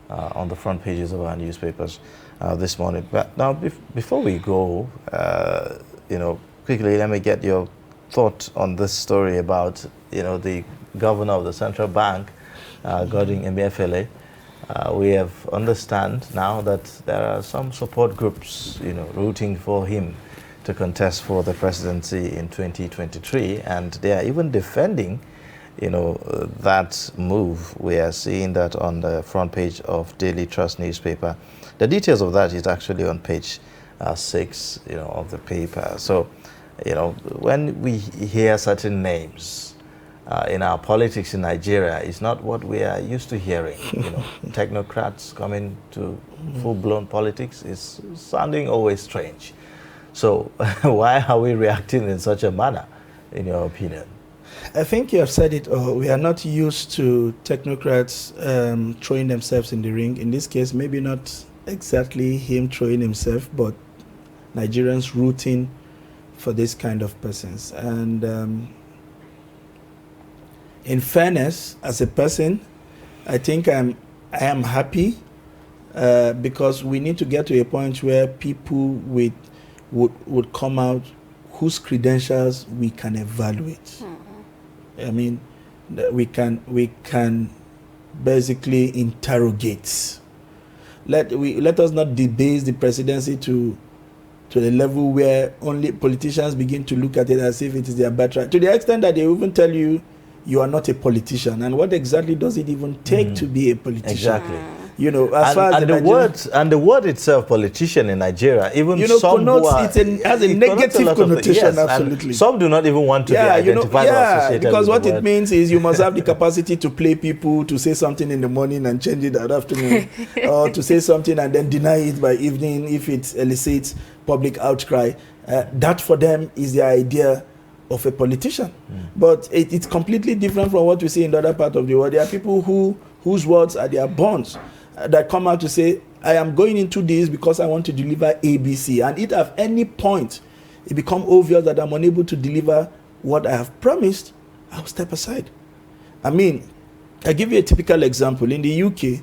Speaker 5: on the front pages of our newspapers this morning. But now, before we go, quickly, let me get your thought on this story about, the governor of the central bank, Godwin Emefiele. We have understand now that there are some support groups, rooting for him to contest for the presidency in 2023, and they are even defending, that move. We are seeing that on the front page of Daily Trust newspaper. The details of that is actually on page 6, of the paper. So, when we hear certain names, in our politics in Nigeria, is not what we are used to hearing. Technocrats coming to full-blown politics is sounding always strange. So why are we reacting in such a manner, in your opinion?
Speaker 4: I think you have said it all. We are not used to technocrats throwing themselves in the ring. In this case, maybe not exactly him throwing himself, but Nigerians rooting for this kind of persons. And in fairness, as a person, I think I am happy because we need to get to a point where people would come out whose credentials we can evaluate. Mm-hmm. I mean, we can basically interrogate. Let us not debase the presidency to the level where only politicians begin to look at it as if it is their birthright. To the extent that they even tell you are not a politician, and what exactly does it even take to be a politician?
Speaker 5: Exactly.
Speaker 4: As far as
Speaker 5: the word itself, politician in Nigeria, even some
Speaker 4: connotes, it has a negative connotation. Yes, absolutely.
Speaker 5: Some do not even want to be identified or associated
Speaker 4: because
Speaker 5: with
Speaker 4: what it means is you must have the capacity to play people, to say something in the morning and change it that afternoon, or to say something and then deny it by evening if it elicits public outcry. That for them is the idea of a politician. But it's completely different from what we see in the other part of the world. There are people whose words are their bonds that come out to say, I am going into this because I want to deliver ABC. And if at any point it becomes obvious that I'm unable to deliver what I have promised, I'll step aside. I mean, I'll give you a typical example. In the UK,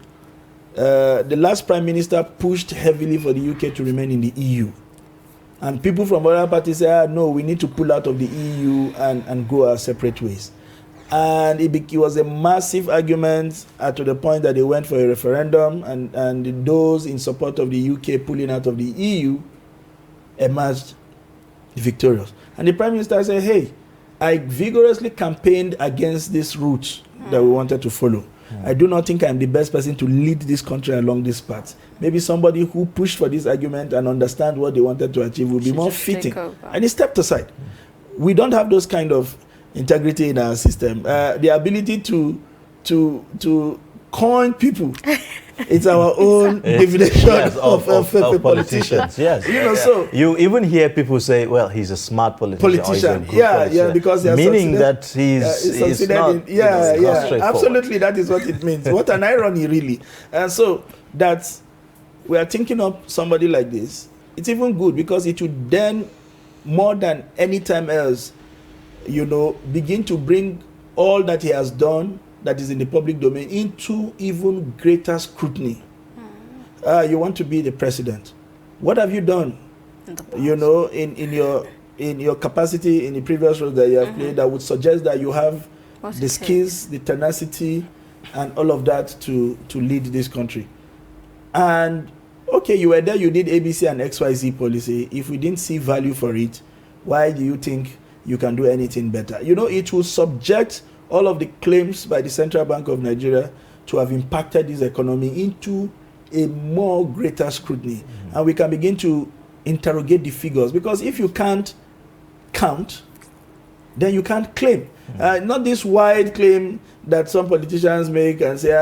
Speaker 4: the last prime minister pushed heavily for the UK to remain in the EU. And people from other parties say, no, we need to pull out of the EU and go our separate ways. And it was a massive argument to the point that they went for a referendum, and those in support of the UK pulling out of the EU emerged victorious. And the Prime Minister said, hey, I vigorously campaigned against this route that we wanted to follow. I do not think I'm the best person to lead this country along this path. Maybe somebody who pushed for this argument and understand what they wanted to achieve would be more fitting. And he stepped aside. We don't have those kind of integrity in our system. The ability to coin people, it's our own definition of politicians.
Speaker 5: Yes. So you even hear people say, well, he's a smart politician.
Speaker 4: Because he has
Speaker 5: meaning that he's not.
Speaker 4: Absolutely, that is what it means. What an irony, really. And so that's, we are thinking of somebody like this. It's even good because it would then, more than any time else, begin to bring all that he has done that is in the public domain into even greater scrutiny. You want to be the president. What have you done? In your capacity in the previous role that you have played that would suggest that you have the skills, the tenacity, and all of that to lead this country. And okay, you were there, you did ABC and XYZ policy. If we didn't see value for it, why do you think you can do anything better? It will subject all of the claims by the Central Bank of Nigeria to have impacted this economy into a more greater scrutiny. And we can begin to interrogate the figures, because if you can't count, then you can't claim. Not this wide claim that some politicians make and say,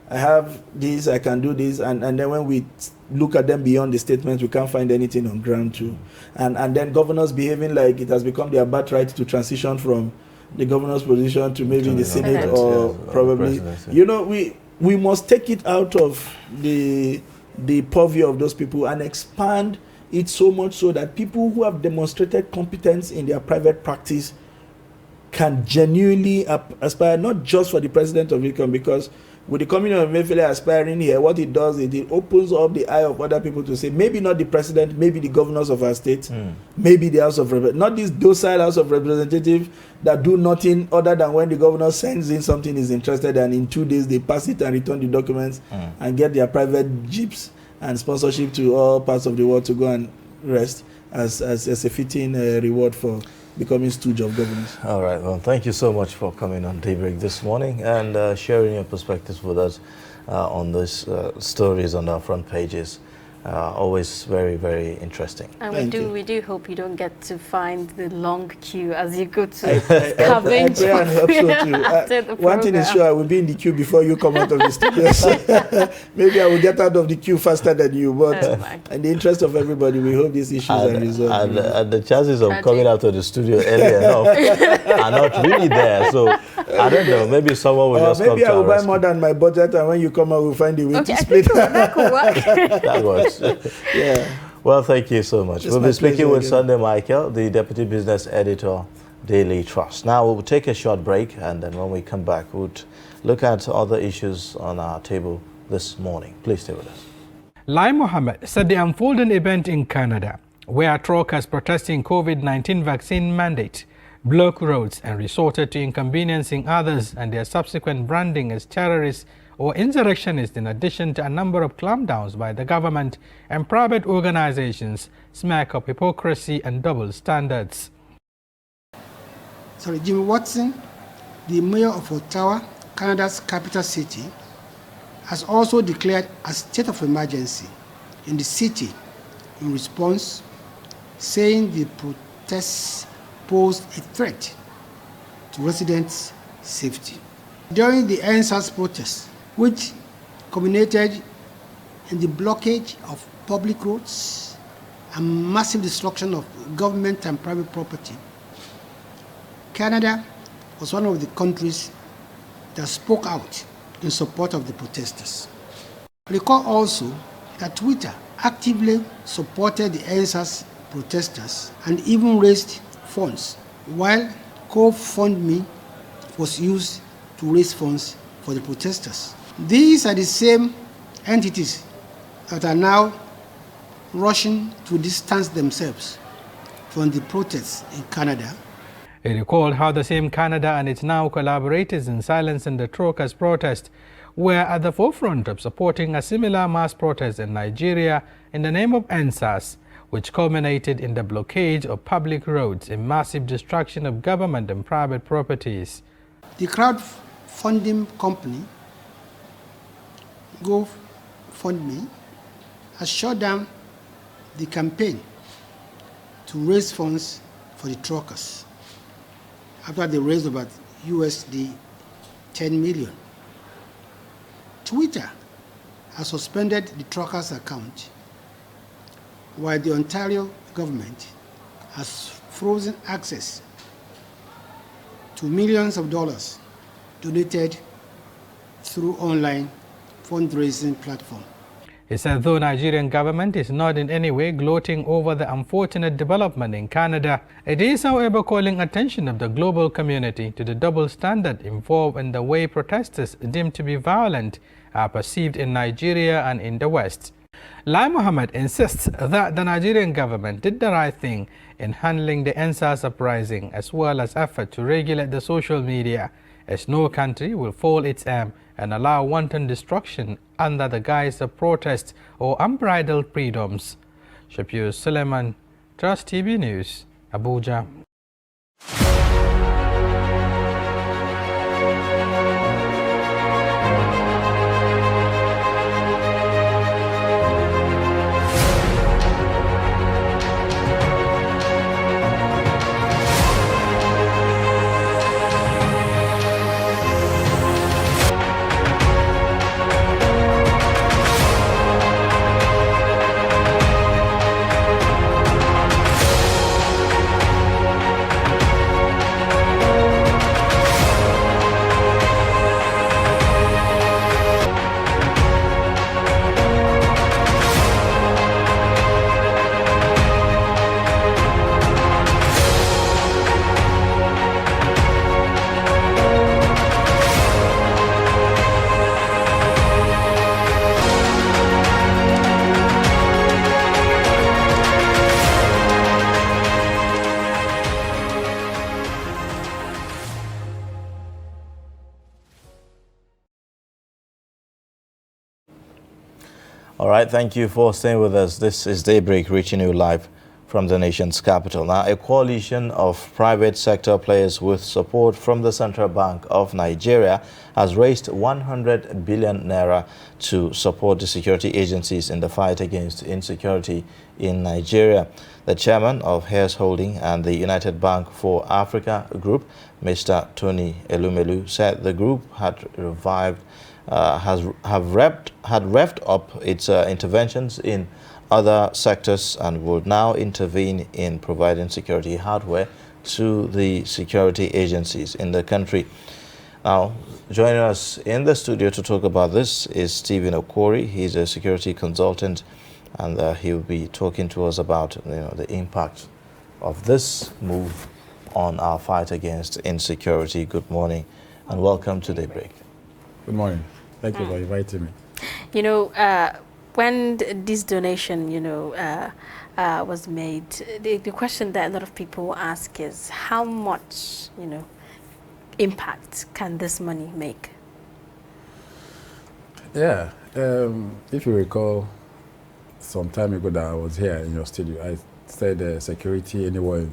Speaker 4: I have this, I can do this, and then when we look at them beyond the statements, we can't find anything on ground too. And then governors behaving like it has become their birthright to transition from the governor's position to maybe the Senate or probably, we must take it out of the the purview of those people and expand it so much so that people who have demonstrated competence in their private practice can genuinely aspire not just for the president of ICOM, because with the community of Emefiele aspiring here, what it does is it opens up the eye of other people to say, maybe not the president, maybe the governors of our state, maybe the House of Representatives, not this docile House of Representatives that do nothing other than when the governor sends in something he's interested, and in 2 days they pass it and return the documents and get their private jeeps and sponsorship to all parts of the world to go and rest as a fitting reward for becoming stooge of governance.
Speaker 5: All right. Well, thank you so much for coming on Daybreak this morning and sharing your perspectives with us on these stories on our front pages. Always very, very interesting.
Speaker 1: And we do hope you don't get to find the long queue as you go to
Speaker 4: I pray and hope so too. One thing is sure, I will be in the queue before you come out of the studio. Maybe I will get out of the queue faster than you, but in the interest of everybody, we hope these issues are resolved.
Speaker 5: And the chances of coming out of the studio early enough are not really there. So I don't know. Maybe someone will just come to
Speaker 4: maybe I will buy
Speaker 5: rescue.
Speaker 4: more than my budget, and when you come out, we'll find a way to
Speaker 1: I
Speaker 4: split.
Speaker 1: think that could work.
Speaker 5: That works.
Speaker 4: Yeah.
Speaker 5: Well, thank you so much.
Speaker 4: It's
Speaker 5: We'll
Speaker 4: my
Speaker 5: be speaking
Speaker 4: pleasure
Speaker 5: with
Speaker 4: again.
Speaker 5: Sunday Michael, the Deputy Business Editor, Daily Trust. Now, we'll take a short break, and then when we come back, we'll look at other issues on our table this morning. Please stay with us.
Speaker 6: Lai Mohammed said the unfolding event in Canada, where truckers protesting COVID-19 vaccine mandate blocked roads and resorted to inconveniencing others and their subsequent branding as terrorists or insurrectionists, in addition to a number of clampdowns by the government and private organizations, smack of hypocrisy and double standards.
Speaker 7: Jimmy Watson, the mayor of Ottawa, Canada's capital city, has also declared a state of emergency in the city in response, saying the protests posed a threat to residents' safety. During the NSAS protests, which culminated in the blockage of public roads and massive destruction of government and private property, Canada was one of the countries that spoke out in support of the protesters. Recall also that Twitter actively supported the NSAS protesters and even raised funds, while GoFundMe was used to raise funds for the protesters. These are the same entities that are now rushing to distance themselves from the protests in Canada.
Speaker 6: He recalled how the same Canada and its now collaborators in silencing the truckers' protest were at the forefront of supporting a similar mass protest in Nigeria in the name of NSAS, which culminated in the blockade of public roads and massive destruction of government and private properties.
Speaker 7: The crowdfunding company GoFundMe has shut down the campaign to raise funds for the truckers after they raised about USD 10 million. Twitter has suspended the truckers' account, while the Ontario government has frozen access to millions of dollars donated through online fundraising platform.
Speaker 6: He said though Nigerian government is not in any way gloating over the unfortunate development in Canada, it is however calling attention of the global community to the double standard involved in the way protesters deemed to be violent are perceived in Nigeria and in the West. Lai Mohammed insists that the Nigerian government did the right thing in handling the NSAS uprising as well as effort to regulate the social media, as no country will fold its arm and allow wanton destruction under the guise of protest or unbridled freedoms. Shapir Suleiman, Trust TV News, Abuja.
Speaker 5: All right, thank you for staying with us. This is Daybreak, reaching you live from the nation's capital. Now, a coalition of private sector players with support from the Central Bank of Nigeria has raised 100 billion naira to support the security agencies in the fight against insecurity in Nigeria. The chairman of Heirs Holding and the United Bank for Africa Group, Mr. Tony Elumelu, said the group had revved up its interventions in other sectors and would now intervene in providing security hardware to the security agencies in the country. Now, joining us in the studio to talk about this is Stephen Okori. He's a security consultant, and he'll be talking to us about the impact of this move on our fight against insecurity. Good morning and welcome to Daybreak.
Speaker 8: Good morning. Thank you for inviting me.
Speaker 1: When this donation, was made, the question that a lot of people ask is how much, impact can this money make?
Speaker 8: Yeah. If you recall, some time ago that I was here in your studio, I said security anywhere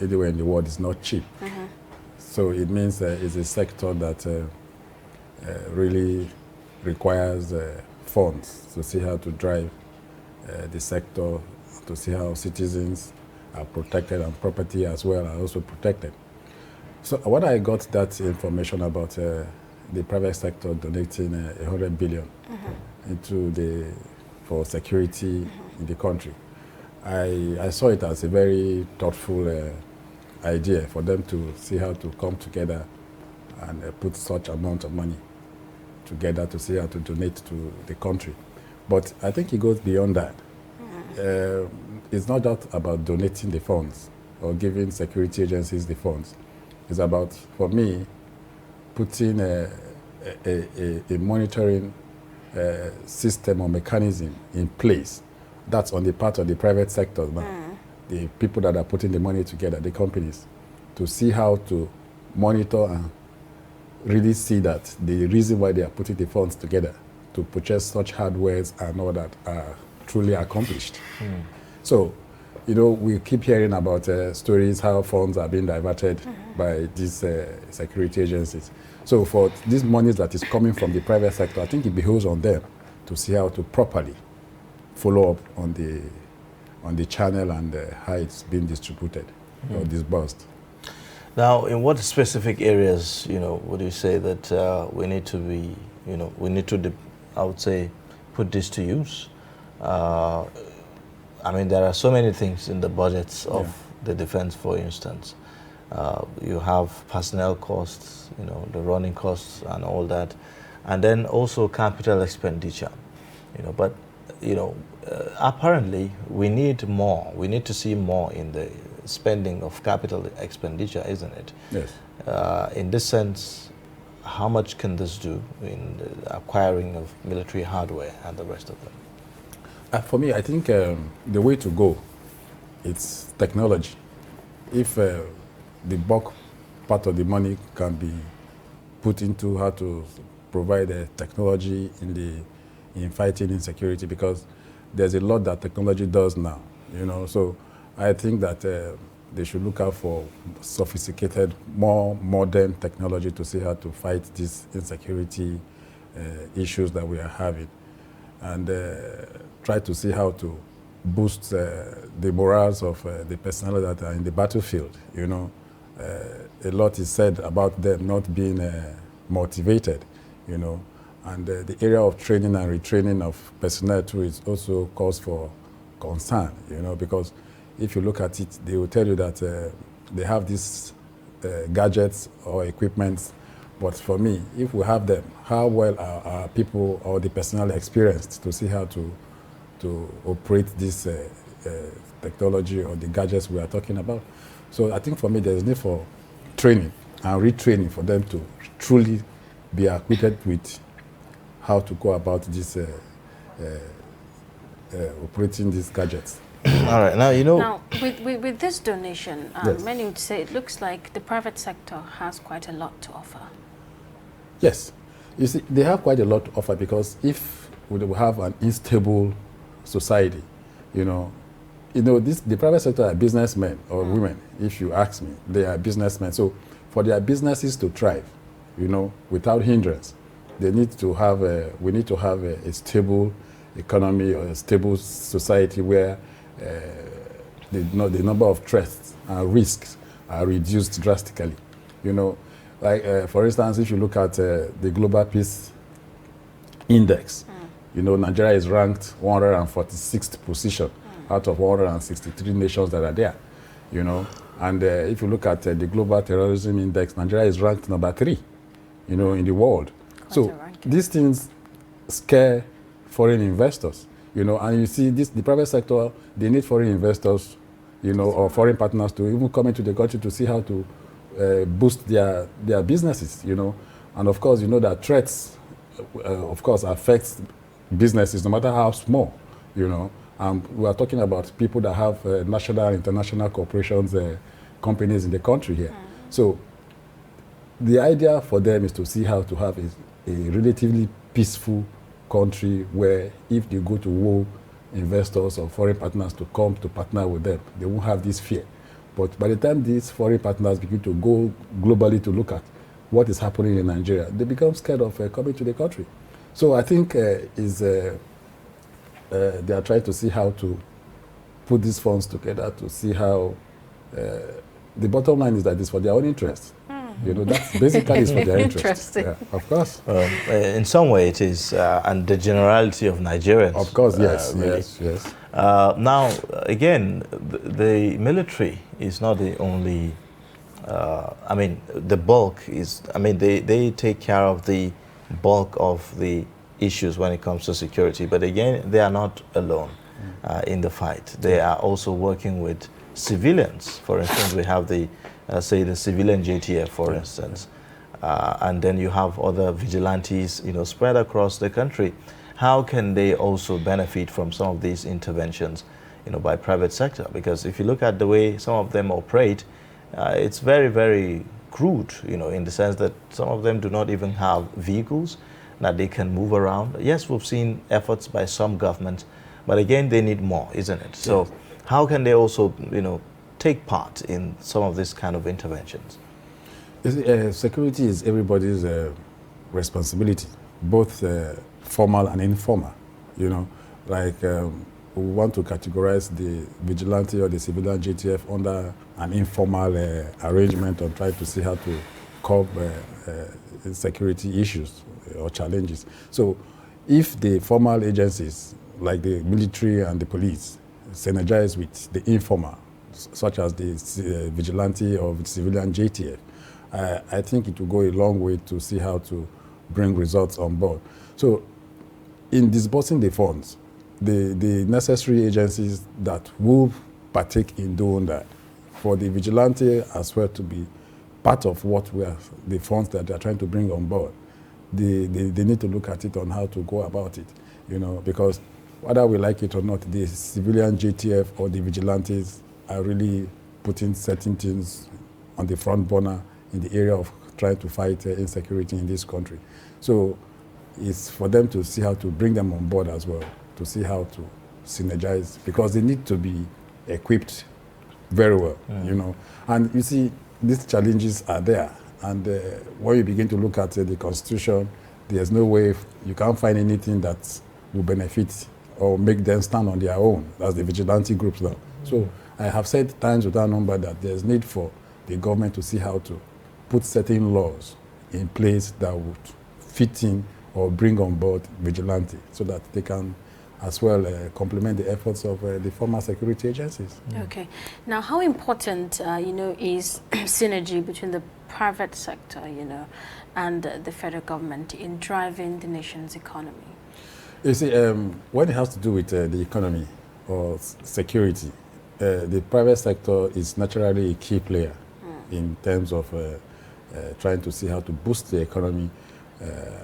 Speaker 8: in the world is not cheap. Mm-hmm. So it means that it's a sector that really requires funds to see how to drive the sector, to see how citizens are protected and property as well are also protected. So when I got that information about the private sector donating 100 billion into for security in the country, I saw it as a very thoughtful idea for them to see how to come together and put such amount of money together to see how to donate to the country. But I think it goes beyond that. It's not just about donating the funds or giving security agencies the funds. It's about, for me, putting a monitoring system or mechanism in place. That's on the part of the private sector now, the people that are putting the money together, the companies, to see how to monitor and really see that the reason why they are putting the funds together to purchase such hardwares and all that are truly accomplished. So, we keep hearing about stories how funds are being diverted by these security agencies. So for these monies that is coming from the private sector, I think it behoves on them to see how to properly follow up on the channel and how it's being distributed or disbursed.
Speaker 5: Now, in what specific areas, would you say that we need to be, I would say, put this to use? There are so many things in the budgets of the defense, for instance. You have personnel costs, the running costs and all that, and then also capital expenditure, but, apparently we need more. We need to see more in the spending of capital expenditure, isn't it?
Speaker 8: Yes.
Speaker 5: In this sense, how much can this do in the acquiring of military hardware and the rest of them?
Speaker 8: For me, I think the way to go, it's technology. If the bulk part of the money can be put into how to provide technology in fighting insecurity, because there's a lot that technology does now, So I think that they should look out for sophisticated, more modern technology to see how to fight these insecurity issues that we are having, and try to see how to boost the morals of the personnel that are in the battlefield. A lot is said about them not being motivated, and the area of training and retraining of personnel too is also cause for concern, because if you look at it, they will tell you that they have these gadgets or equipments, but for me, if we have them, how well are our people or the personnel experienced to see how to operate this technology or the gadgets we are talking about? So I think for me, there's need for training and retraining for them to truly be acquainted with how to go about this operating these gadgets.
Speaker 5: All right, now
Speaker 1: Now, with this donation,
Speaker 8: yes.
Speaker 1: Many would say it looks like the private sector has quite a lot to offer.
Speaker 8: Yes, you see, they have quite a lot to offer, because if will have an unstable society. The private sector are businessmen or women. If you ask me, they are businessmen. So for their businesses to thrive, without hindrance, we need to have a stable economy or a stable society where the number of threats and risks are reduced drastically. For instance, if you look at the Global Peace Index, Nigeria is ranked 146th position out of 163 nations that are there, And if you look at the Global Terrorism Index, Nigeria is ranked number 3, in the world. So these things scare foreign investors, and you see the private sector, they need foreign investors, or foreign partners to even come into the country to see how to boost their businesses, And of course, that threats, of course, affects businesses, no matter how small, we are talking about people that have national and international corporations, companies in the country here. So the idea for them is to see how to have a relatively peaceful country where if they go to war, investors or foreign partners to come to partner with them, they won't have this fear. But by the time these foreign partners begin to go globally to look at what is happening in Nigeria, they become scared of coming to the country. So I think they are trying to see how to put these funds together to see how the bottom line is that it's for their own interest. That's basically it's for their interest. Yeah, of course.
Speaker 5: In some way it is, and the generality of Nigerians.
Speaker 8: Of course, yes,
Speaker 5: really.
Speaker 8: yes.
Speaker 5: Now, again, the military is not the only, the bulk is, they take care of the bulk of the issues when it comes to security. But again, they are not alone in the fight. They are also working with civilians. For instance, we have the civilian JTF, for instance, and then you have other vigilantes, spread across the country. How can they also benefit from some of these interventions, by private sector? Because if you look at the way some of them operate, it's very, very crude, in the sense that some of them do not even have vehicles that they can move around. Yes, we've seen efforts by some governments, but again, they need more, isn't it? So how can they also, take part in some of these kind of interventions?
Speaker 8: Security is everybody's responsibility, both formal and informal. We want to categorize the vigilante or the civilian JTF under an informal arrangement or try to see how to curb security issues or challenges. So if the formal agencies like the military and the police synergize with the informal, such as the vigilante or the civilian JTF, I think it will go a long way to see how to bring results on board. So in disbursing the funds, the necessary agencies that will partake in doing that, for the vigilante as well to be part of what the funds that they are trying to bring on board, they need to look at it on how to go about it, because whether we like it or not, the civilian JTF or the vigilantes are really putting certain things on the front burner in the area of trying to fight insecurity in this country. So it's for them to see how to bring them on board as well, to see how to synergize, because they need to be equipped very well, And you see, these challenges are there. And when you begin to look at the Constitution, there's no way, you can't find anything that will benefit or make them stand on their own, as the vigilante groups now. So I have said times without number that there's need for the government to see how to put certain laws in place that would fit in or bring on board vigilante so that they can as well complement the efforts of the former security agencies.
Speaker 1: Okay. Now, how important, is synergy between the private sector, and the federal government in driving the nation's economy?
Speaker 8: You see, when it has to do with the economy or security, the private sector is naturally a key player in terms of trying to see how to boost the economy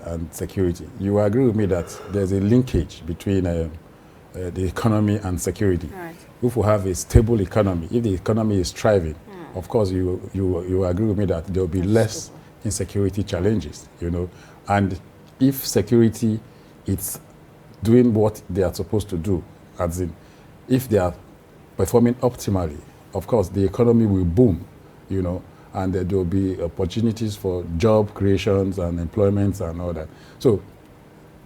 Speaker 8: and security. You agree with me that there's a linkage between the economy and security.
Speaker 1: Right.
Speaker 8: If we have a stable economy, if the economy is thriving, of course you agree with me that there will be less insecurity challenges, And if security is doing what they are supposed to do, as in, if they are performing optimally, of course, the economy will boom, you know, and there will be opportunities for job creations and employments and all that. So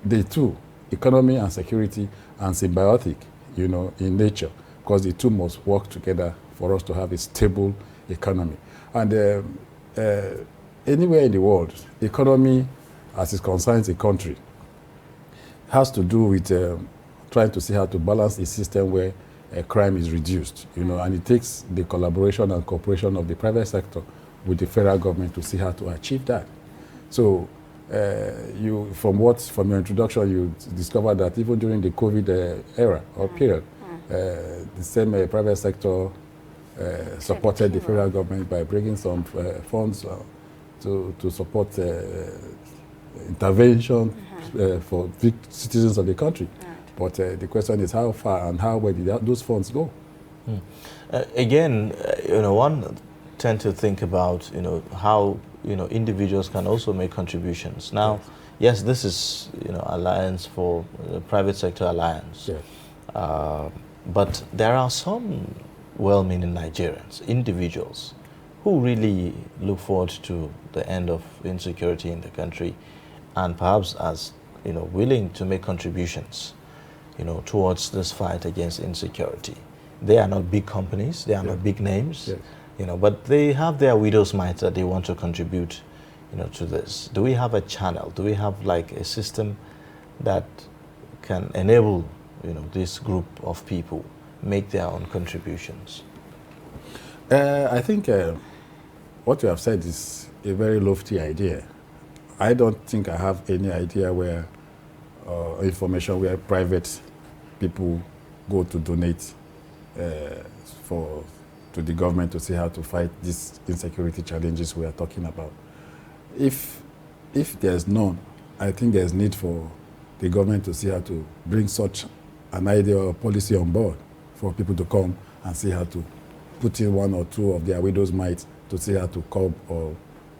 Speaker 8: the two, economy and security, are symbiotic, you know, in nature, because the two must work together for us to have a stable economy. And anywhere in the world, economy, as it concerns a country, has to do with trying to see how to balance a system where crime is reduced, you know, and it takes the collaboration and cooperation of the private sector with the federal government to see how to achieve that. So from your introduction, you discovered that even during the COVID era or period, the same private sector supported the federal government by bringing some funds to support intervention for citizens of the country. But the question is how far and where did those funds go?
Speaker 5: Again, you know, one tend to think about, you know, how, you know, individuals can also make contributions. Now, yes, this is, you know, alliance for private sector alliance.
Speaker 8: Yes.
Speaker 5: But there are some well-meaning Nigerians, individuals, who really look forward to the end of insecurity in the country, and perhaps as, you know, willing to make contributions, you know, towards this fight against insecurity. They are not big companies, they are not big names, you know, but they have their widow's mites that they want to contribute, you know, to this. Do we have a channel? Do we have like a system that can enable, you know, this group of people make their own contributions?
Speaker 8: I think what you have said is a very lofty idea. I don't think I have any idea where information where private people go to donate to the government to see how to fight these insecurity challenges we are talking about. If there's none, I think there's need for the government to see how to bring such an idea or policy on board for people to come and see how to put in one or two of their widow's mites to see how to curb or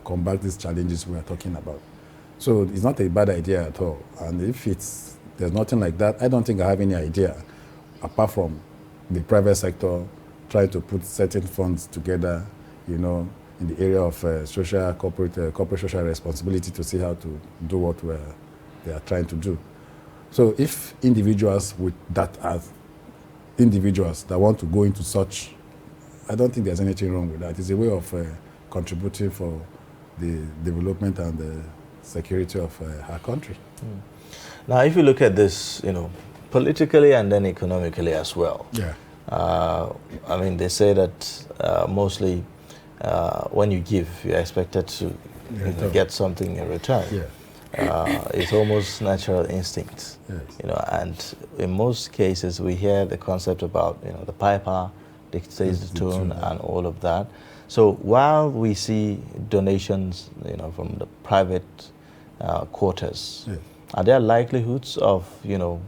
Speaker 8: combat these challenges we are talking about. So it's not a bad idea at all. And if there's nothing like that, I don't think I have any idea, apart from the private sector trying to put certain funds together, you know, in the area of corporate social responsibility to see how to do what they are trying to do. So if individuals with that as individuals that want to go into such, I don't think there's anything wrong with that. It's a way of contributing for the development and the security of our country.
Speaker 5: Now, if you look at this, you know, politically and then economically as well.
Speaker 8: Yeah.
Speaker 5: I mean, they say that mostly when you give, you're expected to get something in return.
Speaker 8: Yeah.
Speaker 5: It's almost natural instinct.
Speaker 8: Yes.
Speaker 5: You know, and in most cases we hear the concept about, you know, the piper dictates the tune and all of that. So while we see donations, you know, from the private quarters, are there likelihoods of, you know,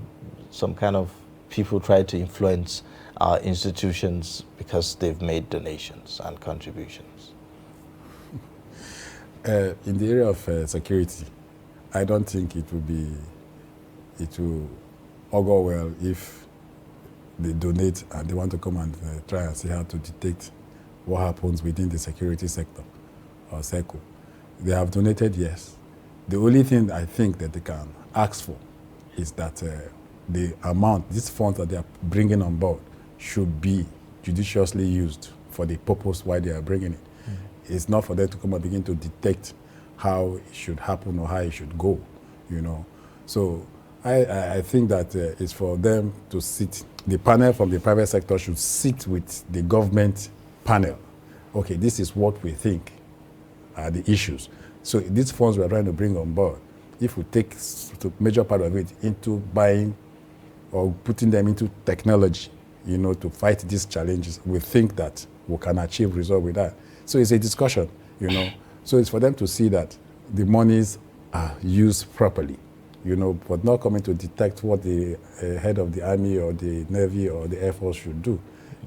Speaker 5: some kind of people try to influence our institutions because they've made donations and contributions?
Speaker 8: In the area of security, I don't think it will augur well if they donate and they want to come and try and see how to detect what happens within the security sector or circle. They have donated, yes. The only thing I think that they can ask for is that the amount, these funds that they are bringing on board should be judiciously used for the purpose why they are bringing it. It's not for them to come and begin to detect how it should happen or how it should go, you know. So I think that it's for them to sit, the panel from the private sector should sit with the government panel. Okay, this is what we think are the issues. So these funds we are trying to bring on board, if we take the major part of it into buying or putting them into technology, you know, to fight these challenges, we think that we can achieve results with that. So it's a discussion, you know. So it's for them to see that the monies are used properly, you know, but not coming to detect what the head of the army or the navy or the air force should do.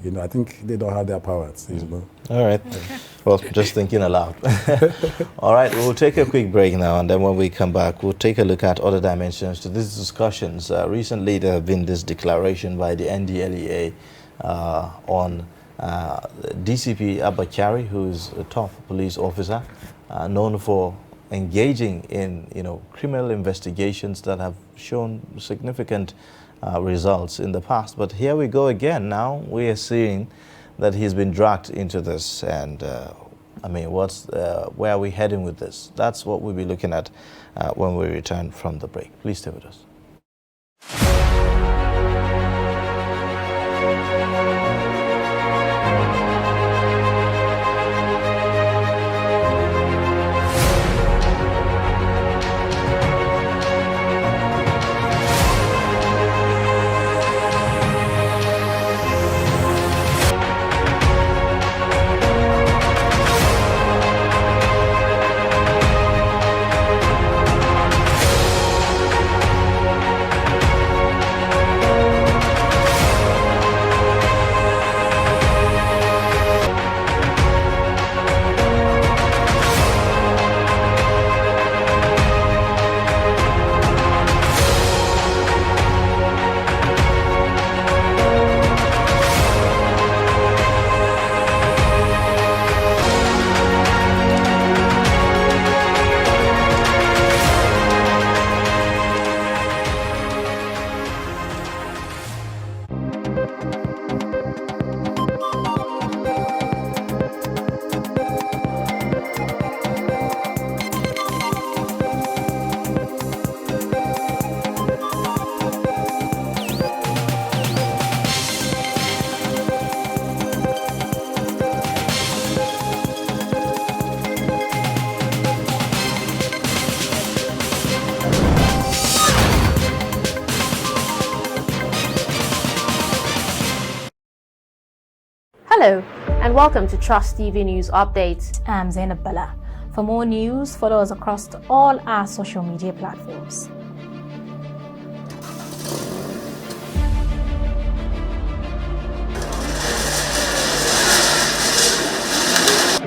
Speaker 8: You know, I think they don't have their powers. You know.
Speaker 5: All right. Okay. Well, just thinking aloud. All right, we'll take a quick break now, and then when we come back, we'll take a look at other dimensions to these discussions. Recently, there have been this declaration by the NDLEA on DCP Abba Kyari, who is a top police officer, known for engaging in, criminal investigations that have shown significant results in the past. But here we go again. Now we are seeing that he's been dragged into this, and where are we heading with this? That's what we'll be looking at when we return from the break. Please stay with us.
Speaker 9: Hello and welcome to Trust TV News Updates.
Speaker 1: I'm Zainab Bala. For more news, follow us across all our social media platforms.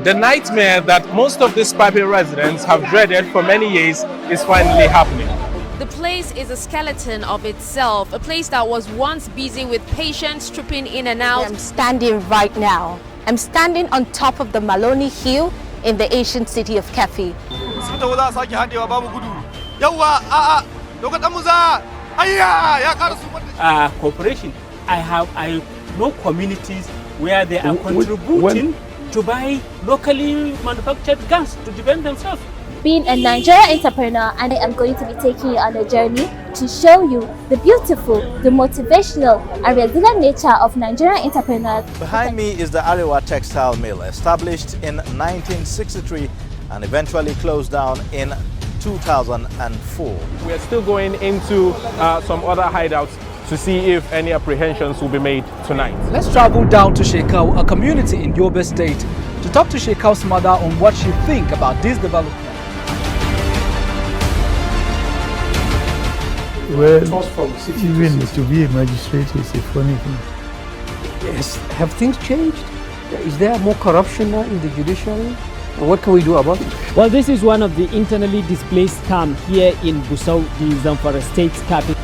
Speaker 3: The nightmare that most of these Pape residents have dreaded for many years is finally happening.
Speaker 9: The place is a skeleton of itself, a place that was once busy with patients trooping in and out.
Speaker 10: I'm standing right now. I'm standing on top of the Maloney Hill in the ancient city of Kefi.
Speaker 11: Corporation, I know communities where they are contributing to buy locally manufactured guns to defend themselves.
Speaker 12: Being a Nigerian entrepreneur, and I am going to be taking you on a journey to show you the beautiful, the motivational and resilient nature of Nigerian entrepreneurs.
Speaker 5: Behind me is the Arewa Textile Mill, established in 1963 and eventually closed down in 2004.
Speaker 3: We are still going into some other hideouts to see if any apprehensions will be made tonight.
Speaker 13: Let's travel down to Shekau, a community in Yobe State, to talk to Shekau's mother on what she thinks about this development.
Speaker 14: Well, even to be a magistrate is a funny thing.
Speaker 15: Yes. Have things changed? Is there more corruption now in the judiciary? What can we do about it?
Speaker 16: Well, this is one of the internally displaced camps here in Gusau, the Zamfara State's capital.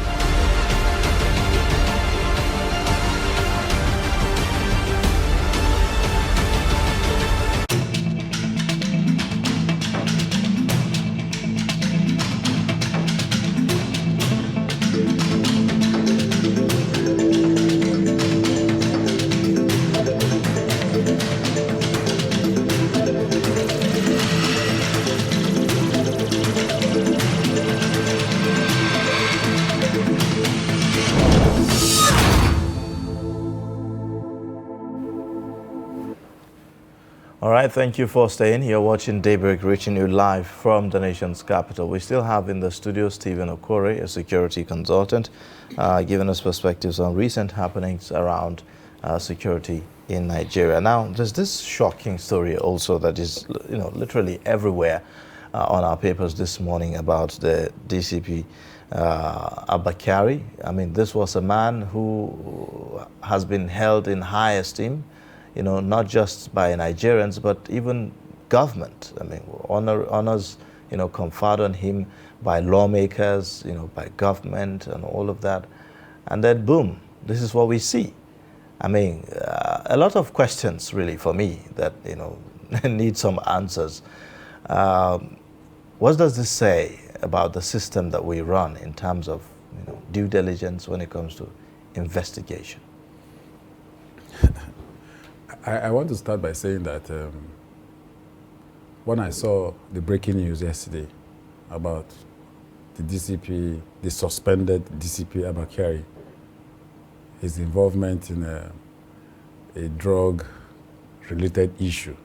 Speaker 5: All right, thank you for staying. You're watching Daybreak, reaching you live from the nation's capital. We still have in the studio Stephen Okore, a security consultant, giving us perspectives on recent happenings around security in Nigeria. Now, there's this shocking story also that is, literally everywhere on our papers this morning about the DCP Abba Kyari. I mean, this was a man who has been held in high esteem, you know, not just by Nigerians, but even government. I mean, honors, you know, conferred on him by lawmakers, you know, by government and all of that. And then boom, this is what we see. I mean, a lot of questions really for me that, you know, need some answers. What does this say about the system that we run in terms of, you know, due diligence when it comes to investigation?
Speaker 8: I want to start by saying that when I saw the breaking news yesterday about the DCP, the suspended DCP Abba Kyari, his involvement in a drug-related issue,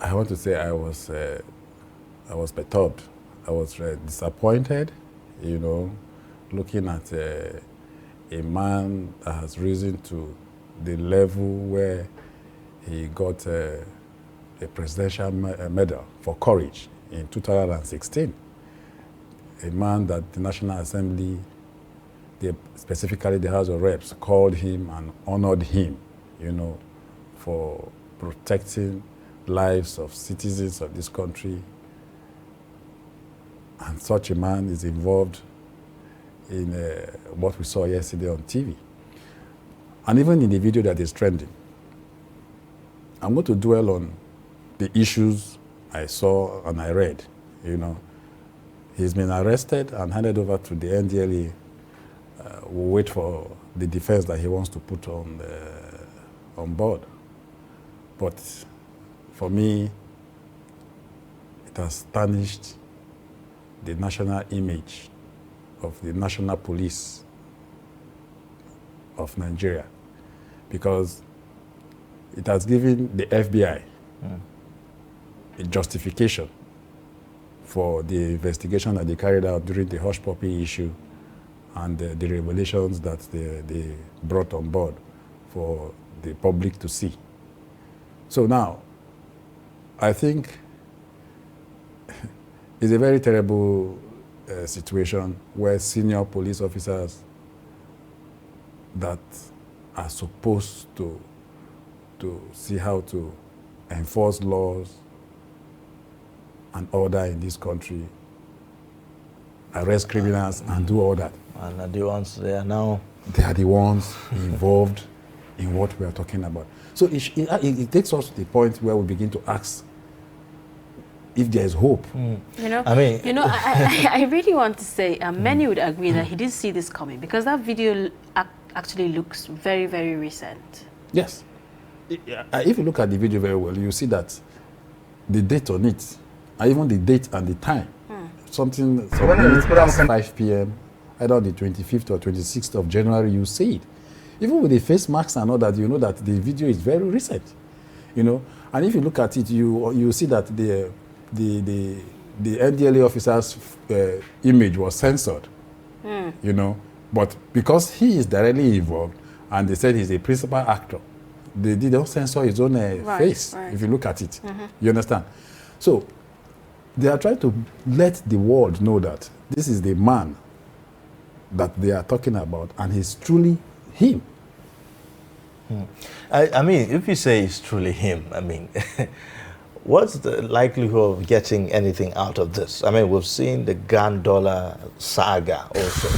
Speaker 8: I want to say I was perturbed. I was disappointed, you know, looking at a man that has risen to the level where he got a presidential medal for courage in 2016. A man that the National Assembly, specifically the House of Reps, called him and honored him, you know, for protecting lives of citizens of this country. And such a man is involved in what we saw yesterday on TV. And even in the video that is trending. I'm going to dwell on the issues I saw and I read, you know. He's been arrested and handed over to the NDLEA. We'll wait for the defense that he wants to put on board. But for me, it has tarnished the national image of the National Police of Nigeria, because it has given the FBI a justification for the investigation that they carried out during the Hush Puppy issue and the revelations that they brought on board for the public to see. So now, I think it's a very terrible situation where senior police officers that are supposed to see how to enforce laws and order in this country, arrest criminals and do all that.
Speaker 5: And are the ones they are now?
Speaker 8: They are the ones involved in what we are talking about. So it takes us to the point where we begin to ask if there is hope.
Speaker 1: You know,
Speaker 5: I mean,
Speaker 1: I really want to say many would agree that he did see this coming, because that video actually looks very, very recent.
Speaker 8: Yes. If you look at the video very well, you see that the date on it, and even the date and the time, something past 5 p.m., either on the 25th or 26th of January, you see it. Even with the face masks and all that, you know that the video is very recent, you know. And if you look at it, you see that the NDLEA officer's image was censored, you know. But because he is directly involved, and they said he's a principal actor, they don't censor his own face, if you look at it. You understand? So they are trying to let the world know that this is the man that they are talking about, and he's truly him.
Speaker 5: I mean, if you say it's truly him, I mean, what's the likelihood of getting anything out of this? I mean, we've seen the Gandola saga also,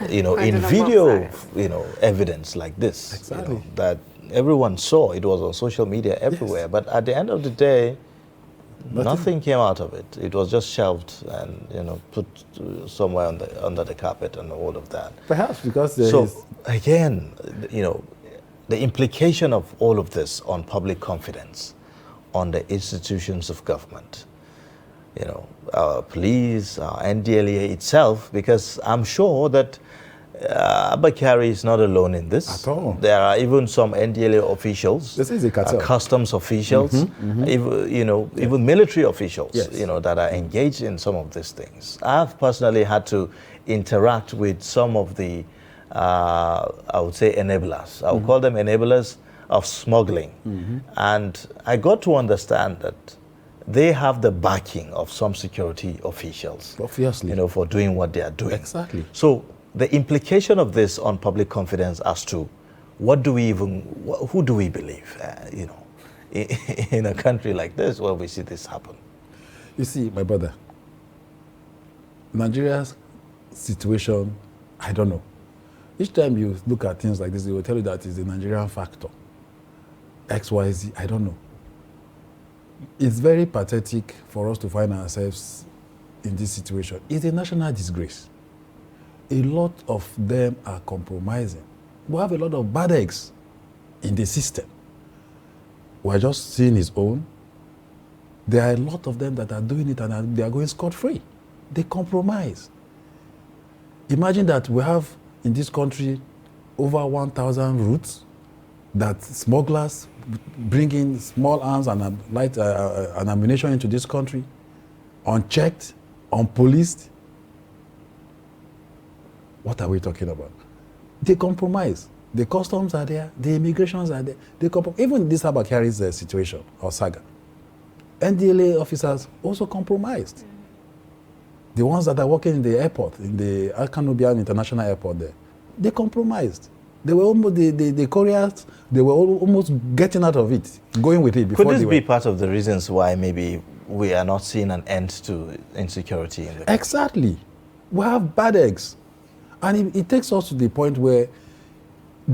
Speaker 5: you know, in video, you know, evidence like this,
Speaker 8: exactly,
Speaker 5: you know, that everyone saw. It was on social media everywhere. Yes. But at the end of the day, nothing came out of it. It was just shelved and, you know, put somewhere under the carpet and all of that.
Speaker 8: Perhaps because
Speaker 5: again, you know, the implication of all of this on public confidence, on the institutions of government, you know, our police, our NDLEA itself, because I'm sure that Abba Kyari is not alone in this.
Speaker 8: At all.
Speaker 5: There are even some NDLEA officials,
Speaker 8: this is a cartel,
Speaker 5: customs officials, even, you know, even military officials, you know, that are engaged in some of these things. I've personally had to interact with some of the, I would say, enablers. I would call them enablers of smuggling. And I got to understand that they have the backing of some security officials.
Speaker 8: Obviously.
Speaker 5: You know, for doing what they are doing.
Speaker 8: Exactly.
Speaker 5: So the implication of this on public confidence as to what do we even, who do we believe, you know, in a country like this where we see this happen?
Speaker 8: You see, my brother, Nigeria's situation, I don't know. Each time you look at things like this, they will tell you that it's the Nigerian factor. X, Y, Z, I don't know. It's very pathetic for us to find ourselves in this situation. It's a national disgrace. A lot of them are compromising. We have a lot of bad eggs in the system. We're just seeing his own. There are a lot of them that are doing it and they are going scot-free. They compromise. Imagine that we have in this country over 1,000 routes that smugglers bring in small arms and light and ammunition into this country, unchecked, unpoliced. What are we talking about? They compromise. The customs are there, the immigrations are there. They even this Abba Kyari's situation or saga, NDLA officers also compromised. The ones that are working in the airport, in the Alkanobian International Airport there, they compromised. They were almost, the couriers, they were almost getting out of it, going with it before.
Speaker 5: Could this be part of the reasons why maybe we are not seeing an end to insecurity in the country?
Speaker 8: Exactly. We have bad eggs. And it takes us to the point where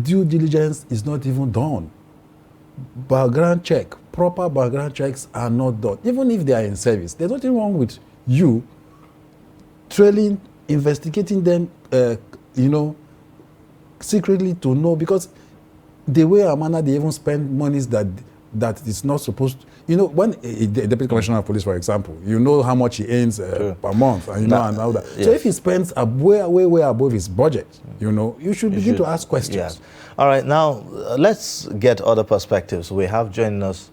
Speaker 8: due diligence is not even done. Background check, proper background checks are not done. Even if they are in service, there's nothing wrong with you trailing, investigating them, you know, secretly to know, because the way or manner they even spend monies that is not supposed to, you know, when the Deputy Commissioner of Police, for example, you know how much he earns per month, and you know, and all that. Yes. So if he spends way above his budget, you know, you should begin to ask questions.
Speaker 5: Yeah. All right, now let's get other perspectives. We have joining us.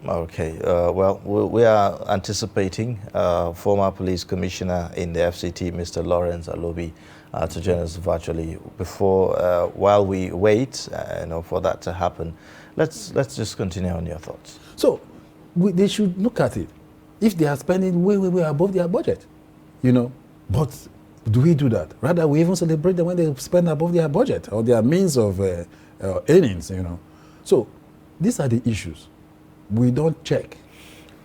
Speaker 5: Okay, well, we are anticipating former police commissioner in the FCT, Mr. Lawrence Alobi, to join us virtually. Before, while we wait, you know, for that to happen, let's just continue on your thoughts.
Speaker 8: So, they should look at it. If they are spending way above their budget, you know, but do we do that? Rather, we even celebrate them when they spend above their budget or their means of earnings, you know. So, these are the issues. We don't check,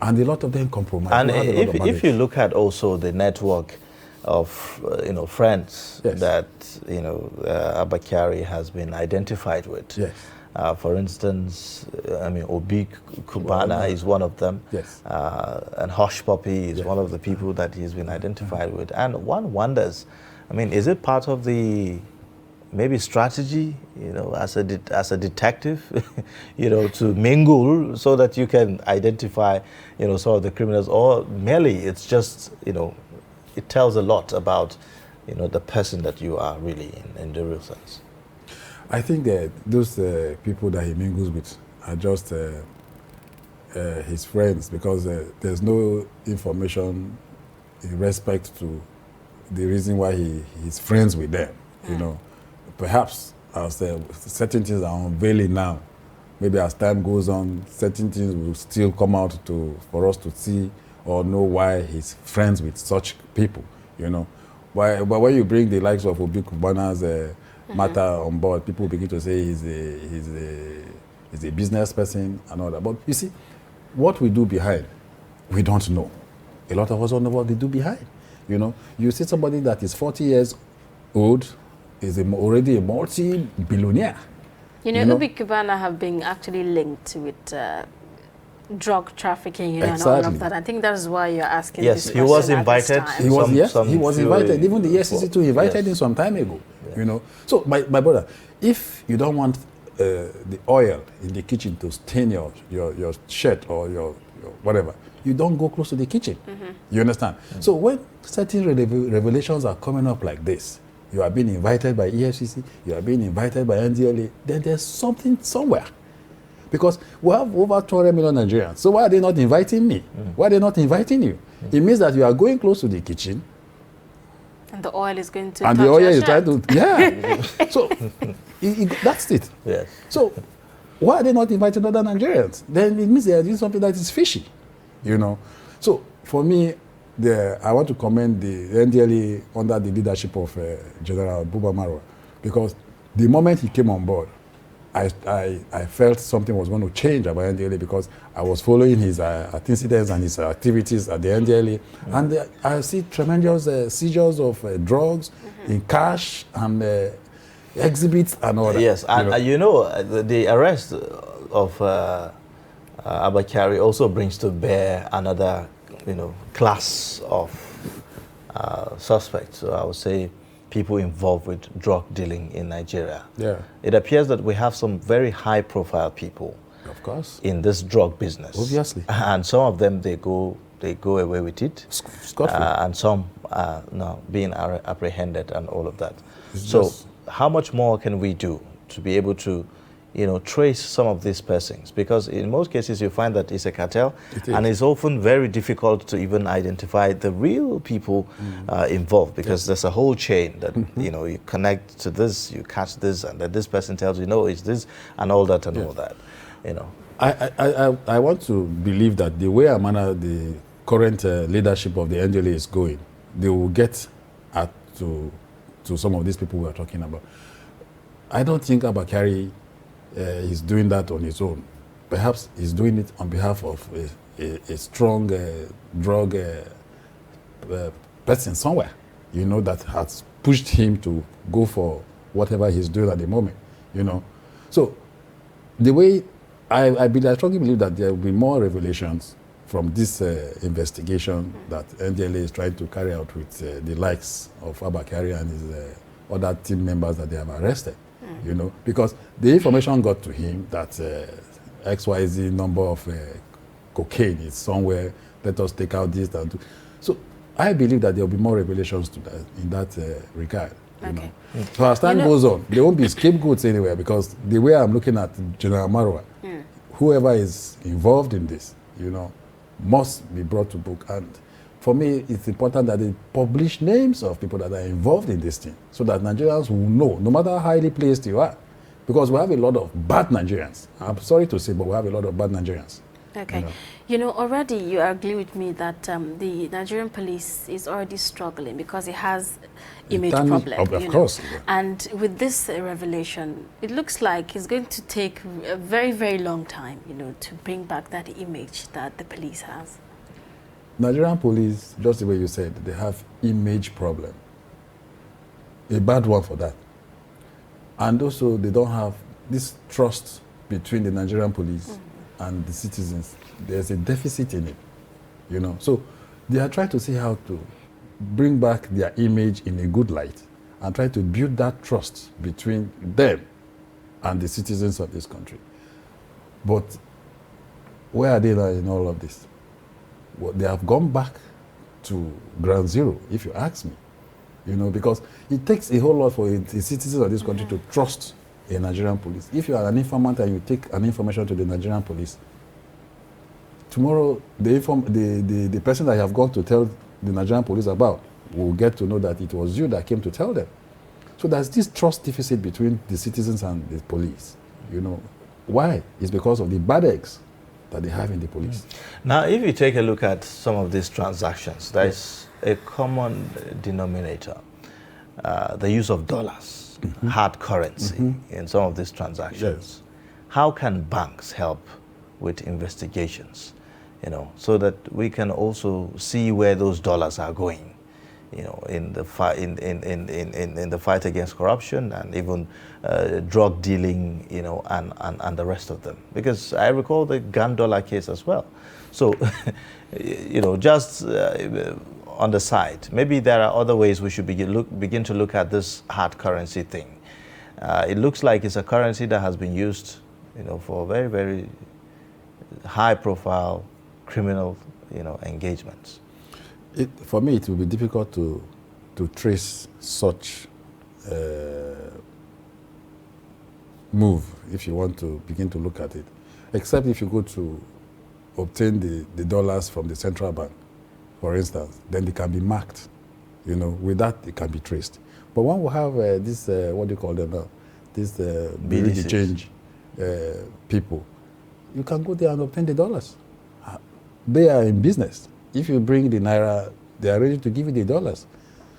Speaker 8: and a lot of them compromise.
Speaker 5: And if you look at also the network of you know, friends that you know Abba Kyari has been identified with.
Speaker 8: Yes.
Speaker 5: For instance, I mean, Obi Kubana is one of them.
Speaker 8: Yes.
Speaker 5: And Hush Puppy is one of the people that he's been identified with. And one wonders, I mean, is it part of the maybe strategy, you know, as a detective, you know, to mingle so that you can identify, you know, some of the criminals, or merely it's just, you know, it tells a lot about, you know, the person that you are really in the real sense?
Speaker 8: I think that those people that he mingles with are just his friends, because there's no information in respect to the reason why he's friends with them, you know. Perhaps as certain things are unveiling now, maybe as time goes on, certain things will still come out for us to see or know why he's friends with such people, you know. But when you bring the likes of Obi Kubana's matter on board, people begin to say he's a business person and all that. But you see, what we do behind, we don't know. A lot of us don't know what they do behind, you know. You see somebody that is 40 years old, is already a multi-billionaire.
Speaker 1: You know, Obi Kubana have been actually linked with drug trafficking, you know, and all of that. I think that's why you're asking this question.
Speaker 5: Yes, he was invited.
Speaker 8: He was invited. Even the EFCC invited him some time ago, you know. So, my brother, if you don't want the oil in the kitchen to stain your shirt or your whatever, you don't go close to the kitchen. You understand? So when certain revelations are coming up like this, you are being invited by EFCC, you are being invited by NDLA, then there's something somewhere. Because we have over 200 million Nigerians. So why are they not inviting me? Why are they not inviting you? It means that you are going close to the kitchen.
Speaker 1: And the oil is going to
Speaker 8: and the oil is trying to, yeah. So that's it.
Speaker 5: Yes.
Speaker 8: So why are they not inviting other Nigerians? Then it means they are doing something that is fishy, you know. So for me, I want to commend the NDLA under the leadership of General Buba Marwa, because the moment he came on board, I felt something was going to change about NDLA, because I was following his incidents and his activities at the NDLA, and I see tremendous seizures of drugs in cash and exhibits and all that.
Speaker 5: Yes, and you know, the arrest of Abba Kyari also brings to bear another, class of suspects. So I would say people involved with drug dealing in Nigeria.
Speaker 8: Yeah.
Speaker 5: It appears that we have some very high-profile people,
Speaker 8: of course,
Speaker 5: in this drug business.
Speaker 8: Obviously.
Speaker 5: And some of them, they go away with it. And some are now being apprehended and all of that. So how much more can we do to be able to, trace some of these persons? Because in most cases you find that it's a cartel, and it's often very difficult to even identify the real people involved, because there's a whole chain that, you connect to this, you catch this, and then this person tells you, no, it's this, and all that and all that,
Speaker 8: I want to believe that the way the current leadership of the NDLA is going, they will get to some of these people we are talking about. I don't think Abba Kyari is doing that on his own. Perhaps he's doing it on behalf of a strong drug person somewhere, that has pushed him to go for whatever he's doing at the moment, So the way I strongly believe that there will be more revelations from this investigation that NDLA is trying to carry out with the likes of Abba Kyari and his other team members that they have arrested, because the information got to him that XYZ number of cocaine is somewhere, let us take out this and do. So I believe that there will be more revelations to that, in that regard.
Speaker 1: Okay.
Speaker 8: So as time goes on, there won't be scapegoats anywhere, because the way I'm looking at General Marwa, whoever is involved in this, must be brought to book. And for me, it's important that they publish names of people that are involved in this thing, so that Nigerians will know, no matter how highly placed you are. Because we have a lot of bad Nigerians. I'm sorry to say, but we have a lot of bad Nigerians.
Speaker 1: Okay. Already you agree with me that the Nigerian police is already struggling because it has image problem.
Speaker 8: Of course.
Speaker 1: And with this revelation, it looks like it's going to take a very, very long time, to bring back that image that the police has.
Speaker 8: Nigerian police, just the way you said, they have image problem. A bad one for that. And also they don't have this trust between the Nigerian police and the citizens. There's a deficit in it, So they are trying to see how to bring back their image in a good light and try to build that trust between them and the citizens of this country. But where are they now in all of this? Well, they have gone back to ground zero, if you ask me, because it takes a whole lot for the citizens of this country to trust a Nigerian police. If you are an informant and you take an information to the Nigerian police, tomorrow the person that you have gone to tell the Nigerian police about will get to know that it was you that came to tell them. So there's this trust deficit between the citizens and the police. Why? It's because of the bad eggs that they have in the police.
Speaker 5: Now, if you take a look at some of these transactions, there's a common denominator, the use of dollars. Hard currency in some of these transactions. How can banks help with investigations, so that we can also see where those dollars are going, in the fight in the fight against corruption and even drug dealing, and the rest of them? Because I recall the gun dollar case as well. So, just on the side, maybe there are other ways we should begin to look at this hard currency thing. It looks like it's a currency that has been used, for very, very high-profile criminal, engagements.
Speaker 8: For me, it will be difficult to trace such move if you want to begin to look at it, except if you go to obtain the dollars from the central bank, for instance, then they can be marked. With that, it can be traced. But one will have this, what do you call them now? This change people, you can go there and obtain the dollars. They are in business. If you bring the naira, they are ready to give you the dollars.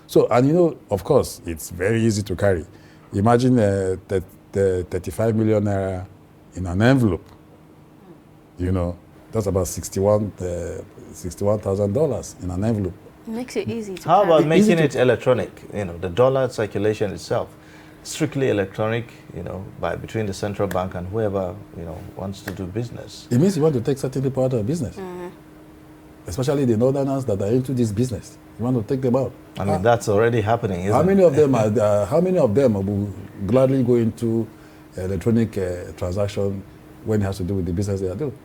Speaker 8: So, and you know, of course, it's very easy to carry. Imagine the 35 million naira in an envelope. You know, that's about $61,000 in an envelope.
Speaker 1: It makes it easy to
Speaker 5: How
Speaker 1: carry.
Speaker 5: about making it electronic? You know, the dollar circulation itself, strictly electronic, you know, by between the central bank and whoever, you know, wants to do business.
Speaker 8: It means you want to take certain people out of business. Especially the northerners that are into this business. You want to take them out.
Speaker 5: I mean, that's already happening, isn't
Speaker 8: how
Speaker 5: it?
Speaker 8: many of them are, how many of them will gladly go into electronic transaction when it has to do with the business they are doing?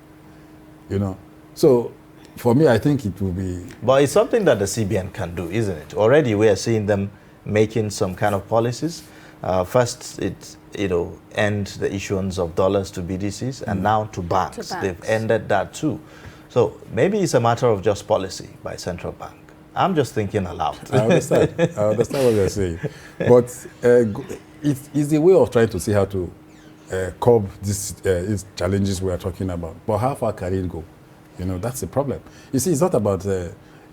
Speaker 8: You know, so for me, I think it will be.
Speaker 5: But it's something that the CBN can do, isn't it? Already we are seeing them making some kind of policies. First, it end the issuance of dollars to BDCs, and now to banks. They've ended that too. So maybe it's a matter of just policy by central bank. I'm just thinking aloud.
Speaker 8: I understand. I understand what you're saying, but it's the way of trying to see how to curb these challenges we are talking about. But how far can it go? You know, that's the problem. You see, it's not about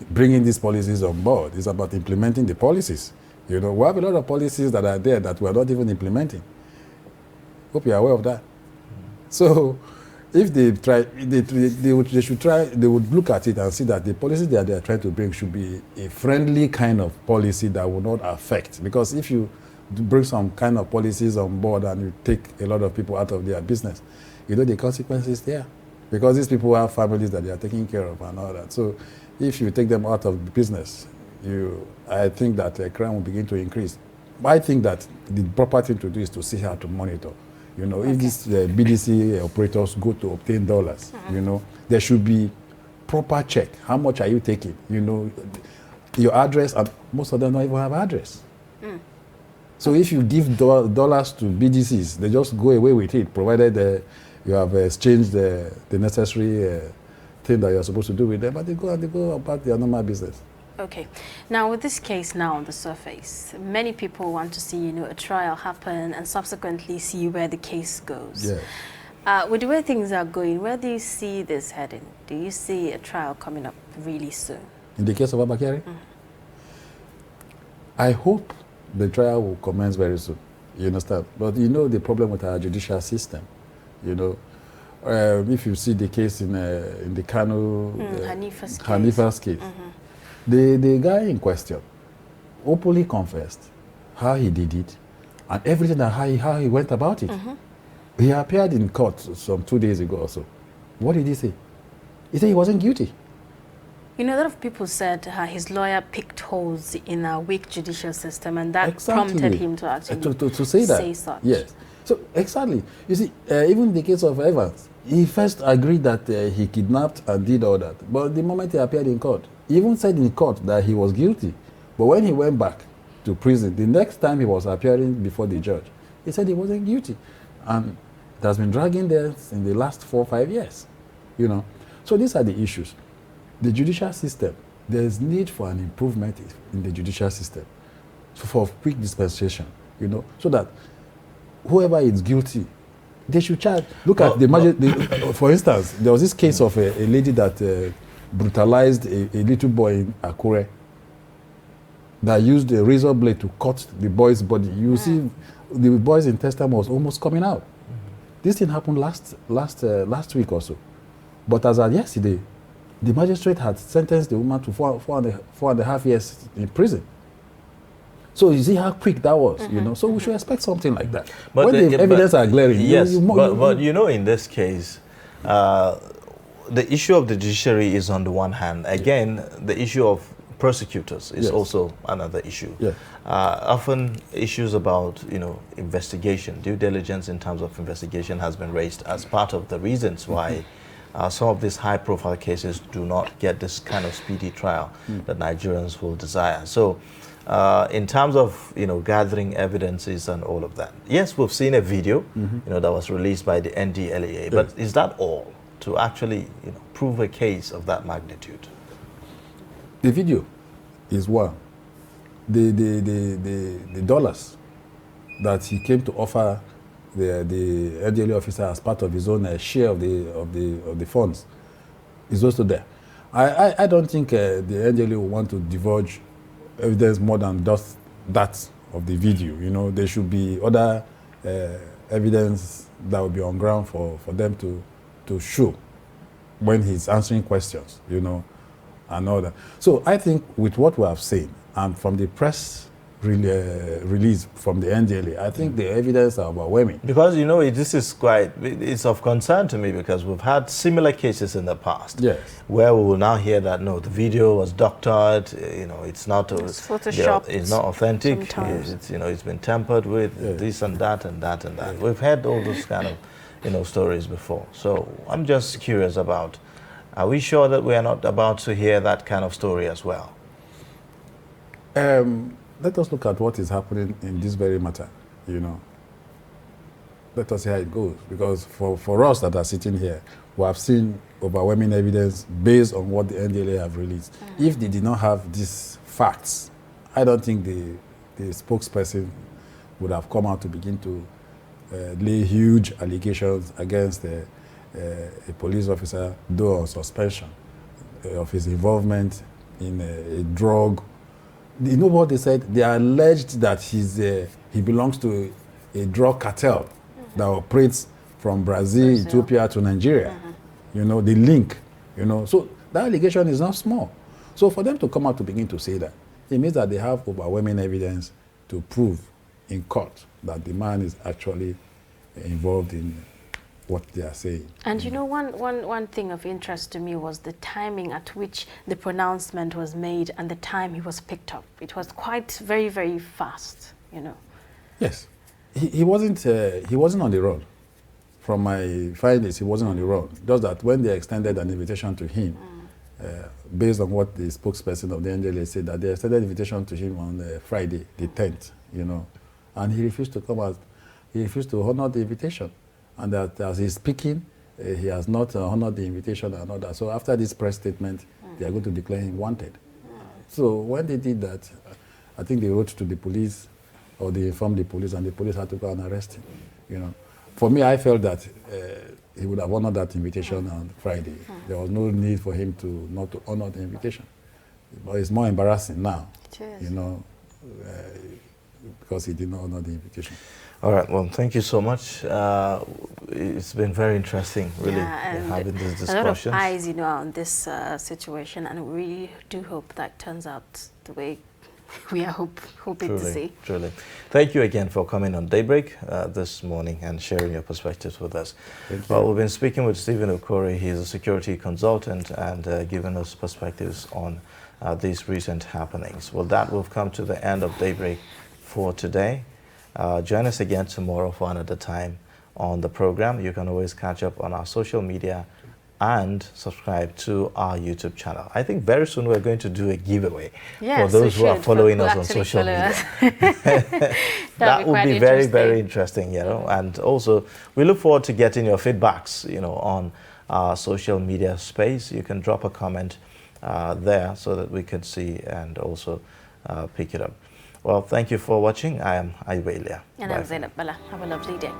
Speaker 8: bringing these policies on board. It's about implementing the policies. You know, we have a lot of policies that are there that we are not even implementing. Hope you're aware of that. So, if they try, they should try. They would look at it and see that the policy that they are trying to bring should be a friendly kind of policy that will not affect. Because if you bring some kind of policies on board and you take a lot of people out of their business, you know the consequences there. Because these people have families that they are taking care of and all that. So, if you take them out of business, I think that crime will begin to increase. But I think that the proper thing to do is to see how to monitor. You know, if these BDC operators go to obtain dollars, you know, there should be proper check. How much are you taking? You know, your address, and most of them don't even have address. So if you give dollars to BDCs, they just go away with it, provided you have exchanged the necessary thing that you're supposed to do with them, but they go about their normal business.
Speaker 1: Okay. Now, with this case now on the surface, many people want to see, a trial happen and subsequently see where the case goes.
Speaker 8: Yeah.
Speaker 1: With the way things are going, where do you see this heading? Do you see a trial coming up really soon?
Speaker 8: In the case of Abba Kyari? I hope the trial will commence very soon. You understand? But you know the problem with our judicial system. You know, if you see the case in the Kano Hanifa's case, the guy in question openly confessed how he did it and everything and how he went about it. He appeared in court some 2 days ago or so. What did he say? He said he wasn't guilty.
Speaker 1: A lot of people said his lawyer picked holes in our weak judicial system, and that prompted him to actually
Speaker 8: to say that.
Speaker 1: Say such.
Speaker 8: Yes. So, exactly. You see, even in the case of Evans, he first agreed that he kidnapped and did all that. But the moment he appeared in court, he even said in court that he was guilty. But when he went back to prison, the next time he was appearing before the judge, he said he wasn't guilty. And it has been dragging there in the last 4 or 5 years. You know. So these are the issues. The judicial system, there is need for an improvement in the judicial system for quick dispensation, you know, so that whoever is guilty, they should charge. Look at for instance, there was this case of a lady that brutalized a little boy in Akure that used a razor blade to cut the boy's body. You see, the boy's intestine was almost coming out. This thing happened last week or so. But as of yesterday, the magistrate had sentenced the woman to 4.5 years in prison. So you see how quick that was, you know. So we should expect something like that. But when the evidence are glaring,
Speaker 5: yes. But you know, in this case, the issue of the judiciary is on the one hand. Again, the issue of prosecutors is also another issue.
Speaker 8: Yeah.
Speaker 5: Often issues about investigation, due diligence in terms of investigation has been raised as part of the reasons why. Some of these high-profile cases do not get this kind of speedy trial that Nigerians will desire. So, in terms of gathering evidences and all of that, yes, we've seen a video, that was released by the NDLEA. But is that all to actually prove a case of that magnitude?
Speaker 8: The video is one. The dollars that he came to offer the NDLA officer as part of his own share of the funds is also there. I don't think the NDLA will want to divulge evidence more than just that of the video. You know, there should be other evidence that will be on ground for them to show when he's answering questions, you know, and all that. So I think with what we have seen and from the press release from the NDLA, I think the evidence are overwhelming.
Speaker 5: Because, you know, this is it's of concern to me because we've had similar cases in the past.
Speaker 8: Yes.
Speaker 5: Where we will now hear that, no, the video was doctored, you know, it's not,
Speaker 1: it's photoshopped.
Speaker 5: It's not authentic, it's, you know, it's been tampered with, this and that and that and that. We've had all those kind of, you know, stories before. So I'm just curious about, are we sure that we are not about to hear that kind of story as well?
Speaker 8: Let us look at what is happening in this very matter, you know. Let us see how it goes. Because for us that are sitting here, we have seen overwhelming evidence based on what the NDLA have released. If they did not have these facts, I don't think the spokesperson would have come out to begin to lay huge allegations against a police officer, though on suspension, of his involvement in a drug. You know what they said? They alleged that he belongs to a drug cartel that operates from Brazil, Ethiopia to Nigeria. You know, the link, you know. So that allegation is not small. So for them to come out to begin to say that, it means that they have overwhelming evidence to prove in court that the man is actually involved in what they are saying.
Speaker 1: And you know, one thing of interest to me was the timing at which the pronouncement was made and the time he was picked up. It was quite very, very fast, you know.
Speaker 8: Yes. He wasn't on the road. From my findings, he wasn't on the road. Just that when they extended an invitation to him, based on what the spokesperson of the NDLA said, that they extended an invitation to him on Friday, the 10th, you know, and he refused to come out. He refused to honor the invitation. And that as he's speaking, he has not honored the invitation and all that. So after this press statement, they are going to declare him wanted. So when they did that, I think they wrote to the police, or they informed the police, and the police had to go and arrest him. You know, for me, I felt that he would have honored that invitation on Friday. There was no need for him to not to honor the invitation. But it's more embarrassing now, you know, because he did not honor the invitation.
Speaker 5: All right, well, thank you so much. It's been very interesting, really, having this discussion.
Speaker 1: A lot of eyes, you know, on this situation, and we do hope that turns out the way we are hoping to see.
Speaker 5: Truly. Thank you again for coming on Daybreak this morning and sharing your perspectives with us. Well, we've been speaking with Stephen Okori. He's a security consultant and giving us perspectives on these recent happenings. Well, that will come to the end of Daybreak for today. Join us again tomorrow for another time on the program. You can always catch up on our social media and subscribe to our YouTube channel. I think very soon we're going to do a giveaway for those who are following us on social media. That would be very, very interesting, you know. And also, we look forward to getting your feedbacks, you know, on our social media space. You can drop a comment there so that we can see and also pick it up. Well, thank you for watching. I am Ibelia.
Speaker 1: And I'm Zainab Bala. Have a lovely day.